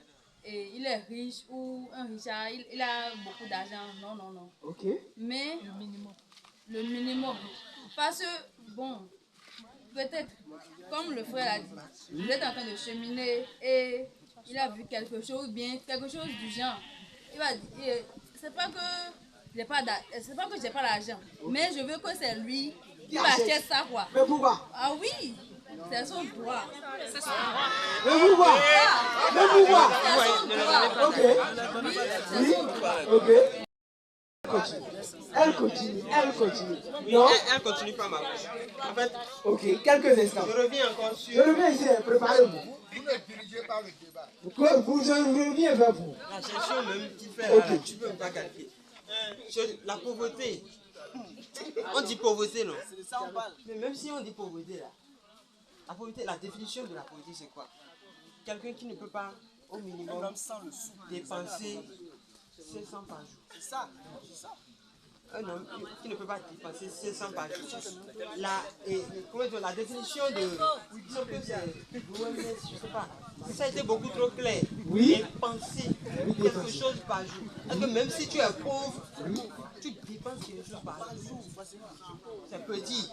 Speaker 4: il est riche ou un richard, il a beaucoup d'argent. Non.
Speaker 1: Ok.
Speaker 4: Mais le minimum. Parce que, bon, peut-être, comme le frère a dit, vous êtes en train de cheminer et il a vu quelque chose du genre. Il va dire, c'est pas que j'ai pas l'argent, mais je veux que c'est lui qui va acheter ça, quoi.
Speaker 1: Mais pourquoi?
Speaker 4: Ah oui, c'est son droit.
Speaker 5: C'est son droit.
Speaker 1: Mais pourquoi?
Speaker 4: C'est son droit.
Speaker 1: Ok.
Speaker 4: Oui, c'est son droit.
Speaker 1: Ok. continue. Elle continue.
Speaker 6: Non, elle continue pas ma voix. En fait,
Speaker 1: ok, quelques instants.
Speaker 6: Je reviens encore sur...
Speaker 1: Je reviens ici, préparez-vous.
Speaker 8: Vous ne dirigez pas le débat.
Speaker 1: Je reviens vers vous.
Speaker 6: La gestion même qui fait,
Speaker 1: Ok.
Speaker 6: là, tu peux pas calculer. La pauvreté. On dit pauvreté, non? Mais même si on dit pauvreté, là, la pauvreté, la définition de la pauvreté, c'est quoi? Quelqu'un qui ne peut pas, au minimum, dépenser 500 par jour. C'est ça. Un homme qui ne peut pas dépenser 500 par jour. La définition de... Je sais pas. Ça a été beaucoup trop clair.
Speaker 1: Oui.
Speaker 6: Dépenser quelque chose par jour. Parce que même si tu es pauvre, tu dépenses quelque chose par jour. C'est petit.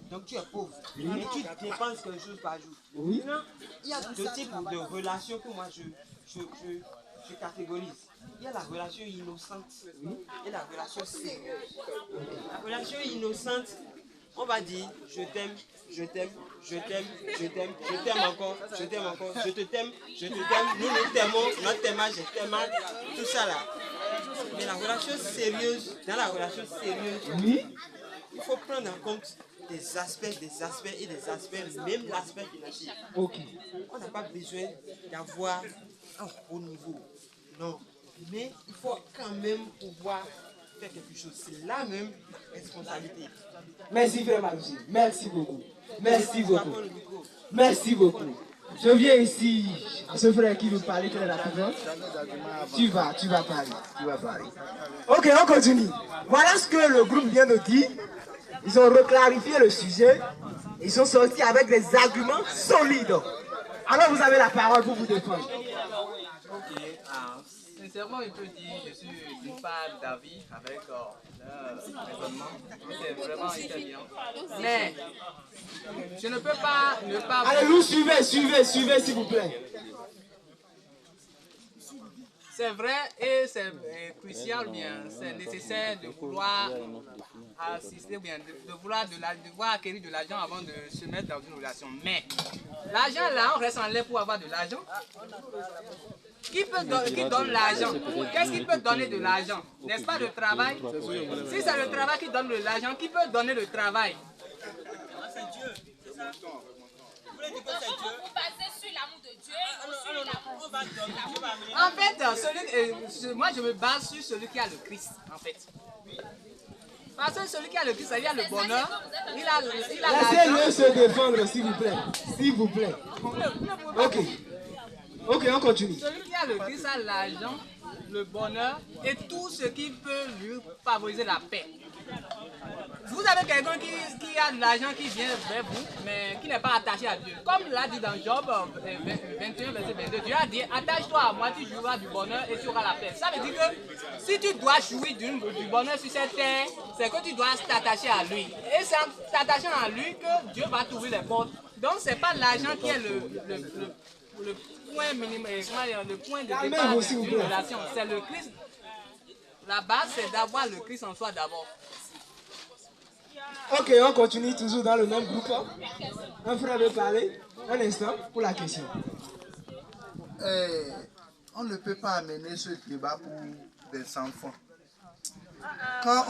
Speaker 6: Donc tu es pauvre. Mais tu dépenses quelque chose par jour.
Speaker 1: Oui.
Speaker 6: Maintenant, il y a deux types de relations que moi je catégorise. Il y a la relation innocente et la relation sérieuse. La relation innocente, on va dire je t'aime, je t'aime, je t'aime, je t'aime, je t'aime encore, je t'aime encore, je te t'aime, nous nous t'aimons, notre t'aimage, je t'aime, tout ça là. Mais la relation sérieuse, dans la relation sérieuse, il faut prendre en compte des aspects, même l'aspect financier.
Speaker 1: Ok.
Speaker 6: On n'a pas besoin d'avoir un haut niveau. Non. Mais il faut quand même pouvoir faire quelque chose. C'est la même responsabilité.
Speaker 1: Merci frère Malouzi. Merci beaucoup. Merci beaucoup. Merci beaucoup. Je viens ici à ce frère qui nous parlait très rapidement. Tu vas parler. Ok, on continue. Voilà ce que le groupe vient de dire. Ils ont reclarifié le sujet. Ils sont sortis avec des arguments solides. Alors vous avez la parole pour vous défendre.
Speaker 9: Ok, sincèrement, il peut dire, je suis d'une part d'avis avec leur raisonnement. C'est vraiment italien. Mais je ne peux pas ne pas...
Speaker 1: Allez, nous suivez s'il vous plaît.
Speaker 9: C'est vrai et c'est crucial, bien, c'est nécessaire de vouloir assister, bien, de vouloir acquérir de l'argent avant de se mettre dans une relation. Mais l'argent là, on reste en l'air pour avoir de l'argent. Qui donne l'argent? Qu'est-ce qui peut donner de l'argent? N'est-ce pas le travail? Si c'est le travail qui donne de l'argent, qui peut donner le travail?
Speaker 6: C'est Dieu.
Speaker 5: Vous basez sur l'amour de Dieu ou sur l'amour?
Speaker 9: En fait, moi je me base sur celui qui a le Christ, en fait. Parce que celui qui a le Christ, il a le bonheur, il a l'argent.
Speaker 1: Laissez-le se défendre, s'il vous plaît. S'il vous plaît. Ok, on continue.
Speaker 9: Celui qui a le Christ a l'argent, le bonheur et tout ce qui peut lui favoriser la paix. Vous avez quelqu'un qui a de l'argent qui vient vers vous, mais qui n'est pas attaché à Dieu. Comme l'a dit dans Job 21, verset 22, Dieu a dit, attache-toi à moi, tu jouiras du bonheur et tu auras la paix. Ça veut dire que si tu dois jouir du bonheur sur cette terre, c'est que tu dois t'attacher à lui. Et c'est en t'attachant à lui que Dieu va t'ouvrir les portes. Donc ce n'est pas l'argent qui est le point minimum, le point de départ d'une relation. C'est le Christ. La base, c'est d'avoir le Christ en soi d'abord.
Speaker 1: Ok, on continue toujours dans le même groupe. Un frère veut parler. Un instant pour la question.
Speaker 8: On ne peut pas amener ce débat pour des enfants. Quand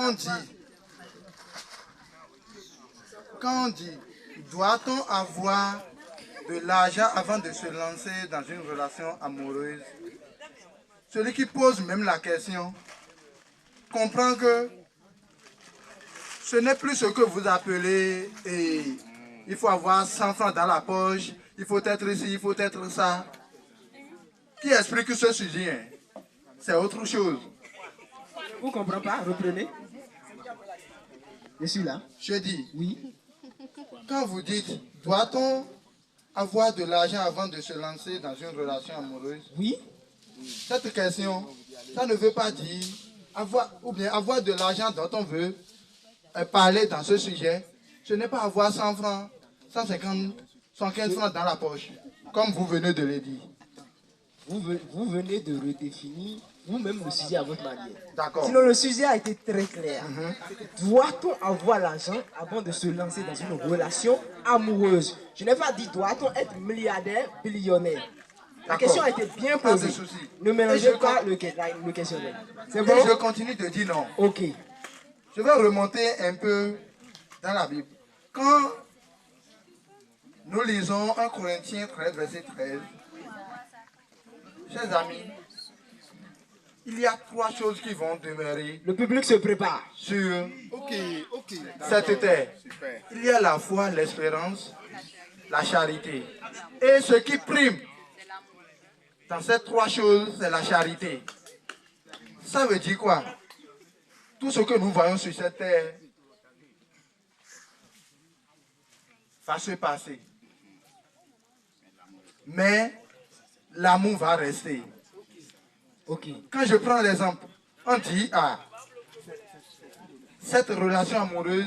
Speaker 8: on dit, doit-on avoir de l'argent avant de se lancer dans une relation amoureuse? Celui qui pose même la question comprend que ce n'est plus ce que vous appelez et il faut avoir 100 francs dans la poche, il faut être ici, il faut être ça. Qui explique ce sujet? C'est autre chose.
Speaker 1: Vous ne comprenez pas? Reprenez. Je suis là.
Speaker 8: Je dis,
Speaker 1: oui.
Speaker 8: Quand vous dites, doit-on avoir de l'argent avant de se lancer dans une relation amoureuse?
Speaker 1: Oui.
Speaker 8: Cette question, ça ne veut pas dire avoir de l'argent dont on veut parler dans ce sujet. Ce n'est pas avoir 100 francs, 150, 115 francs dans la poche, comme vous venez de le dire.
Speaker 1: Vous venez de redéfinir vous-même le sujet à votre manière.
Speaker 8: D'accord.
Speaker 1: Sinon, le sujet a été très clair. Doit-on avoir l'argent avant de se lancer dans une relation amoureuse? Je n'ai pas dit doit-on être milliardaire, billionnaire. La question a été bien
Speaker 8: Pas de
Speaker 1: posée.
Speaker 8: souci.
Speaker 1: Ne mélangez pas le questionnaire. C'est bon?
Speaker 8: Et je continue de dire non.
Speaker 1: Ok.
Speaker 8: Je vais remonter un peu dans la Bible. Quand nous lisons 1 Corinthiens 13, verset 13, chers amis, il y a 3 choses qui vont demeurer.
Speaker 1: Le public se prépare.
Speaker 8: Sur cette terre. Il y a la foi, l'espérance, la charité. Et ce qui prime dans ces 3 choses, c'est la charité. Ça veut dire quoi? Tout ce que nous voyons sur cette terre va se passer. Mais l'amour va rester.
Speaker 1: Ok.
Speaker 8: Quand je prends l'exemple, on dit, cette relation amoureuse,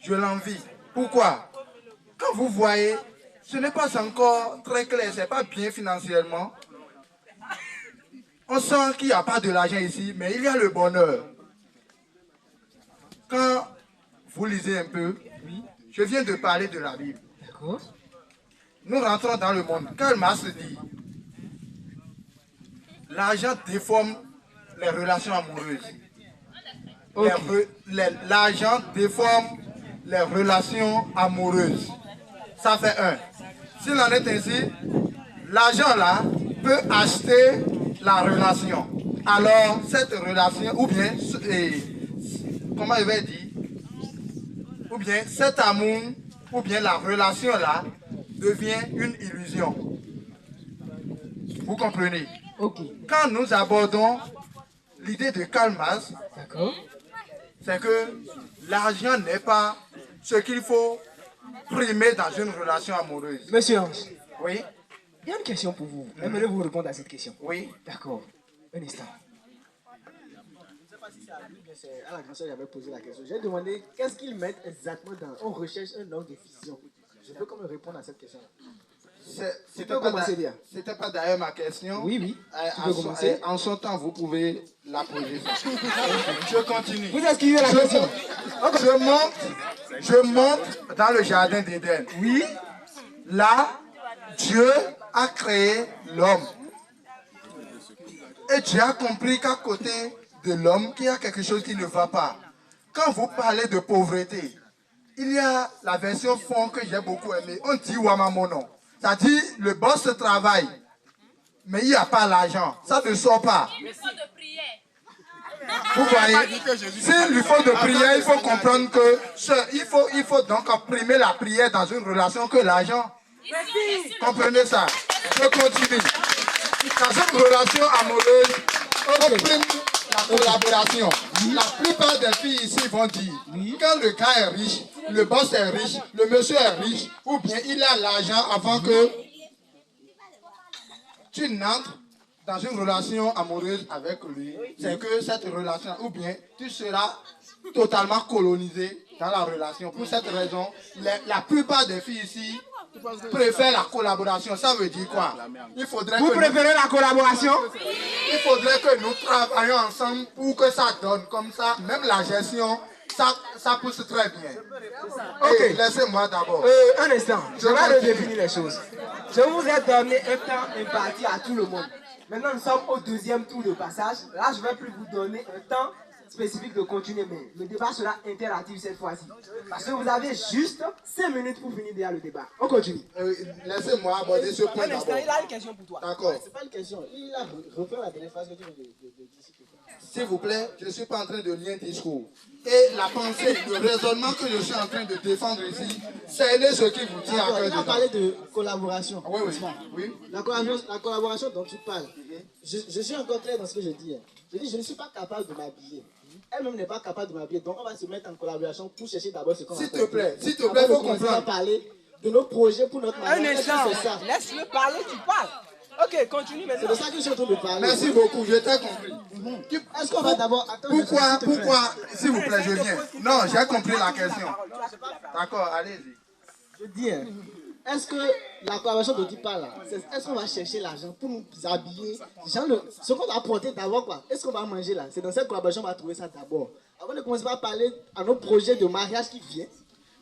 Speaker 8: je l'envie. Pourquoi? Quand vous voyez, ce n'est pas encore très clair, ce n'est pas bien financièrement. On sent qu'il n'y a pas de l'argent ici, mais il y a le bonheur. Quand vous lisez un peu, je viens de parler de la Bible.
Speaker 1: D'accord.
Speaker 8: Nous rentrons dans le monde. Karl Marx dit, l'argent déforme les relations amoureuses.
Speaker 1: Okay.
Speaker 8: L'argent déforme les relations amoureuses. Ça fait 1. S'il en est ainsi, l'argent là peut acheter la relation. Alors, cette relation, ou bien, comment je vais dire, ou bien cet amour, ou bien la relation là, devient une illusion. Vous comprenez?
Speaker 1: Ok.
Speaker 8: Quand nous abordons l'idée de Karl Marx, c'est que l'argent n'est pas ce qu'il faut primer dans une relation amoureuse.
Speaker 1: Monsieur Ange.
Speaker 8: Oui.
Speaker 1: Il y a une question pour vous. Aimeriez-vous répondre à cette question?
Speaker 8: Oui.
Speaker 1: D'accord. Un instant. Je ne sais pas si c'est à lui, mais c'est à la grande sœur que j'avais posé la question. J'ai demandé qu'est-ce qu'ils mettent exactement dans on recherche un homme de vision. Je peux comme répondre à cette question.
Speaker 8: C'était pas d'ailleurs ma question.
Speaker 1: Oui, oui.
Speaker 8: En son temps, vous pouvez la poser. Je continue.
Speaker 1: Vous esquivez la question.
Speaker 8: Je monte dans le jardin d'Éden.
Speaker 1: Oui.
Speaker 8: Là, Dieu a créé l'homme. Et Dieu a compris qu'à côté de l'homme, qu'il y a quelque chose qui ne va pas. Quand vous parlez de pauvreté, il y a la version fond que j'ai beaucoup aimée. On dit Wamamono. C'est-à-dire, le boss travaille, mais il n'y a pas l'argent. Ça ne sort pas. Vous voyez, s'il lui faut de prière, il faut comprendre que il faut donc primer la prière dans une relation que l'argent. Comprenez ça? Je continue. Dans une relation amoureuse, on prime la collaboration. La plupart des filles ici vont dire, quand le gars est riche, le boss est riche, le monsieur est riche, ou bien il a l'argent avant que tu n'entres dans une relation amoureuse avec lui, c'est que cette relation, ou bien tu seras totalement colonisé dans la relation. Pour cette raison, la plupart des filles ici préfèrent la collaboration. Ça veut dire quoi?
Speaker 1: Vous préférez la collaboration?
Speaker 8: Il faudrait que nous travaillions ensemble pour que ça donne comme ça. Même la gestion, ça pousse très bien. Ok, laissez-moi d'abord.
Speaker 1: Un instant, je vais redéfinir les choses. Je vous ai donné un temps imparti à tout le monde. Maintenant, nous sommes au deuxième tour de passage. Là, je ne vais plus vous donner un temps spécifique de continuer, mais le débat sera interactif cette fois-ci. Parce que vous avez juste 5 minutes pour finir déjà le débat. On continue.
Speaker 8: Laissez-moi aborder ce point d'abord.
Speaker 1: Il a une question pour toi.
Speaker 8: D'accord.
Speaker 1: C'est pas une question. Il a refait la dernière phrase que tu viens de dire.
Speaker 8: S'il vous plaît, je ne suis pas en train de lire un discours. Et la pensée, le raisonnement que je suis en train de défendre ici, c'est ce qui vous tient à cœur.
Speaker 1: Il a parlé de collaboration.
Speaker 8: Oui, oui.
Speaker 1: La collaboration dont tu parles, je suis encore clair dans ce que je dis. Je dis, je ne suis pas capable de m'habiller. Elle-même n'est pas capable de m'habiller. Donc, on va se mettre en collaboration pour chercher d'abord ce qu'on va faire.
Speaker 8: S'il te plaît, il faut comprendre.
Speaker 1: On va parler de nos projets pour notre mariage.
Speaker 12: Un instant, laisse-le parler, tu parles. Ok, continue maintenant.
Speaker 1: C'est de ça que je suis en train de parler.
Speaker 8: Merci beaucoup, je t'ai compris.
Speaker 1: Est-ce qu'on va d'abord...
Speaker 8: Pourquoi, s'il vous plaît, je viens. Non, j'ai compris la question. D'accord, allez-y.
Speaker 1: Je dis, est-ce que la collaboration dont tu parles là, est-ce qu'on va chercher l'argent pour nous habiller? Ce qu'on va apporter d'abord, quoi. Est-ce qu'on va manger là? C'est dans cette collaboration qu'on va trouver ça d'abord. Avant de commencer par parler à nos projets de mariage qui viennent.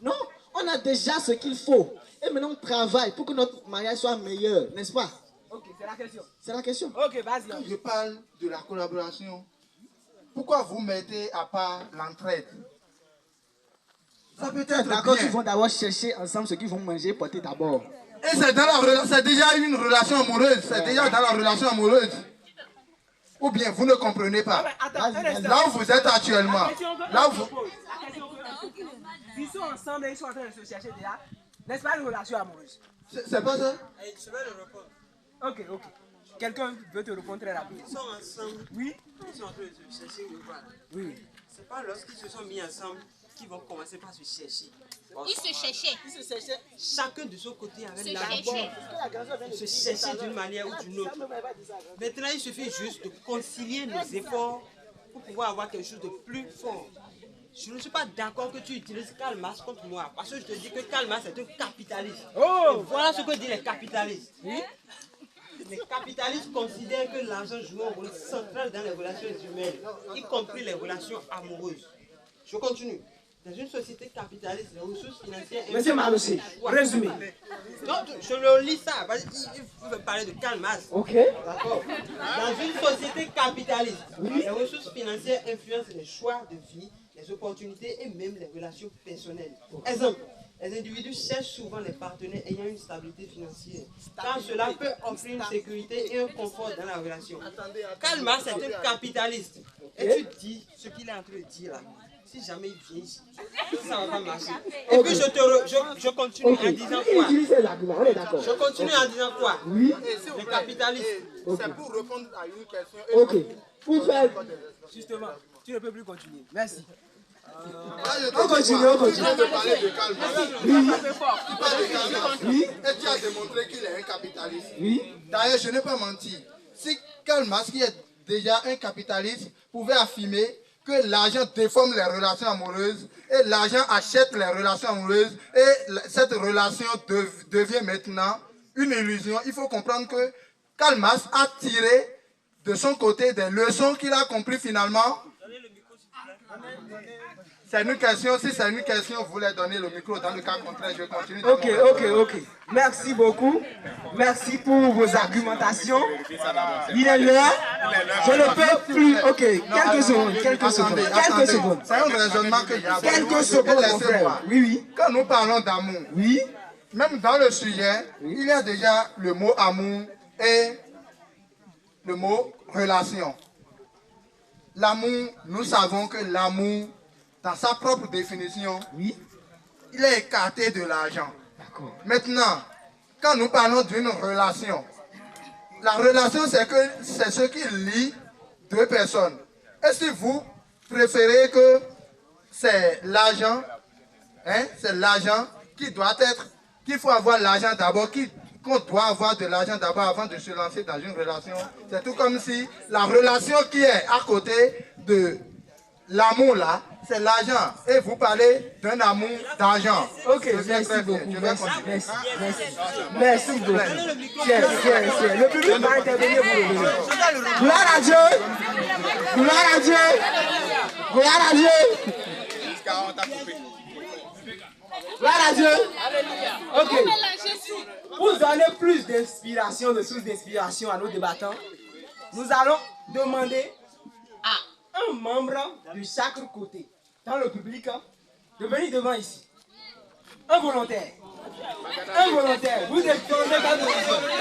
Speaker 1: Non, on a déjà ce qu'il faut. Et maintenant on travaille pour que notre mariage soit meilleur, n'est-ce pas? Ok.
Speaker 12: C'est la question.
Speaker 1: C'est la question.
Speaker 12: Ok, vas-y.
Speaker 8: Quand je parle de la collaboration, pourquoi vous mettez à part l'entraide? Ça peut être
Speaker 1: D'accord,
Speaker 8: bien.
Speaker 1: ils vont d'abord chercher ensemble ce qu'ils vont manger, porter d'abord.
Speaker 8: Et c'est déjà une relation amoureuse. C'est déjà dans la relation amoureuse. Ou bien vous ne comprenez pas. Là où vous êtes actuellement. Là où vous...
Speaker 12: Ils sont ensemble et ils sont en train de se chercher déjà. N'est-ce pas une relation amoureuse?
Speaker 8: C'est pas ça?
Speaker 6: Je vais le répondre.
Speaker 12: Ok, ok. Quelqu'un veut te répondre très rapidement.
Speaker 6: Ils sont ensemble.
Speaker 12: Oui.
Speaker 6: Ils sont en train de se chercher une part.
Speaker 12: Oui.
Speaker 6: C'est pas lorsqu'ils se sont mis ensemble qu'ils vont commencer par se chercher.
Speaker 5: Ils se cherchaient.
Speaker 6: Ils se cherchaient. Chacun de son côté avec
Speaker 5: Se
Speaker 6: l'argent.
Speaker 5: cherchaient.
Speaker 6: Se chercher d'une manière ou d'une autre. Maintenant, il suffit juste de concilier nos efforts pour pouvoir avoir quelque chose de plus fort. Je ne suis pas d'accord que tu utilises Karl Marx contre moi, parce que je te dis que Karl Marx est un capitaliste.
Speaker 12: Oh!
Speaker 6: Et voilà ce que disent les capitalistes. Oui? Les capitalistes considèrent que l'argent joue un rôle central dans les relations humaines, y compris les relations amoureuses. Je continue. Dans une société capitaliste, les ressources financières...
Speaker 12: Monsieur Malossé, résumé.
Speaker 6: Non, je le lis ça. Il veut parler de Karl Marx.
Speaker 12: Ok.
Speaker 6: D'accord. Dans une société capitaliste, les ressources financières influencent les choix de vie, les opportunités et même les relations personnelles. Exemple, les individus cherchent souvent les partenaires ayant une stabilité financière, car cela peut offrir une sécurité et un confort dans la relation. Karl Marx est un capitaliste. Et tu dis ce qu'il est en train de dire là. Si jamais il vient ici, ça ne va pas marcher. Et puis je continue en disant quoi? Je continue en disant quoi?
Speaker 8: Oui.
Speaker 6: Les capitalistes.
Speaker 8: C'est pour répondre à une question.
Speaker 12: Ok. Pour faire... Justement, tu ne peux plus continuer. Merci.
Speaker 8: On continue, on continue. Tu parler de Karl Marx. Oui. Tu parles de Karl Marx. Oui. Et tu as démontré qu'il est un capitaliste.
Speaker 12: Oui.
Speaker 8: D'ailleurs, je n'ai pas menti. Si Karl Marx, qui est déjà un capitaliste, pouvait affirmer que l'argent déforme les relations amoureuses et l'argent achète les relations amoureuses et cette relation devient maintenant une illusion, il faut comprendre que Karl Marx a tiré de son côté des leçons qu'il a compris finalement. C'est une question, si c'est une question, vous voulez donner le micro, dans le cas contraire, je continue.
Speaker 12: Ok. Merci beaucoup. Merci pour vos argumentations. Il est l'heure. Je ne peux plus. Ok, quelques secondes.
Speaker 8: C'est un raisonnement que j'ai.
Speaker 12: Quelques secondes, mon frère. Oui.
Speaker 8: Quand nous parlons d'amour,
Speaker 12: oui.
Speaker 8: Même dans le sujet, il y a déjà le mot amour et le mot relation. L'amour, nous savons que l'amour, dans sa propre définition, il est écarté de l'argent. Maintenant, quand nous parlons d'une relation, la relation, c'est ce qui lie deux personnes. Et si vous préférez que c'est l'argent, c'est l'argent qui doit être, qu'il faut avoir l'argent d'abord, qu'on doit avoir de l'argent d'abord avant de se lancer dans une relation. C'est tout comme si la relation qui est à côté de l'amour là, c'est l'argent. Et vous parlez d'un amour d'argent.
Speaker 12: Ok, merci beaucoup. Merci beaucoup. Tiens. Le public va intervenir pour le venir. Gloire à Dieu. Gloire à Dieu. Gloire à Dieu. Gloire à Dieu. Ok. Pour donner plus d'inspiration, de sources d'inspiration à nos débattants, nous allons demander à un membre de chaque côté, dans le public, de venir devant ici. Un volontaire. Vous êtes dans le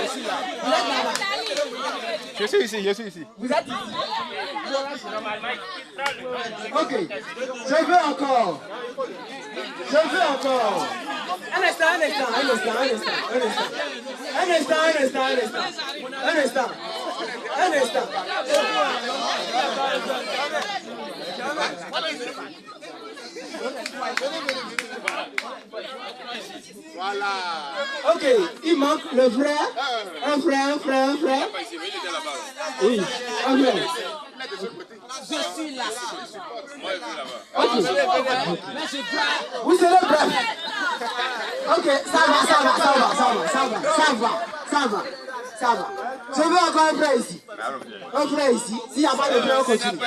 Speaker 12: Je suis là. Vous êtes là-bas.
Speaker 7: Je suis ici.
Speaker 12: Vous êtes ici. Ok. Je veux encore. Un instant.
Speaker 8: Voilà.
Speaker 12: Ok, il manque le frère. Un frère. Oui, un frère.
Speaker 11: Je suis là.
Speaker 12: Ok. Vous serez bref. Ok, ça va. Je veux encore un frère ici. S'il n'y a pas de frère, on continue.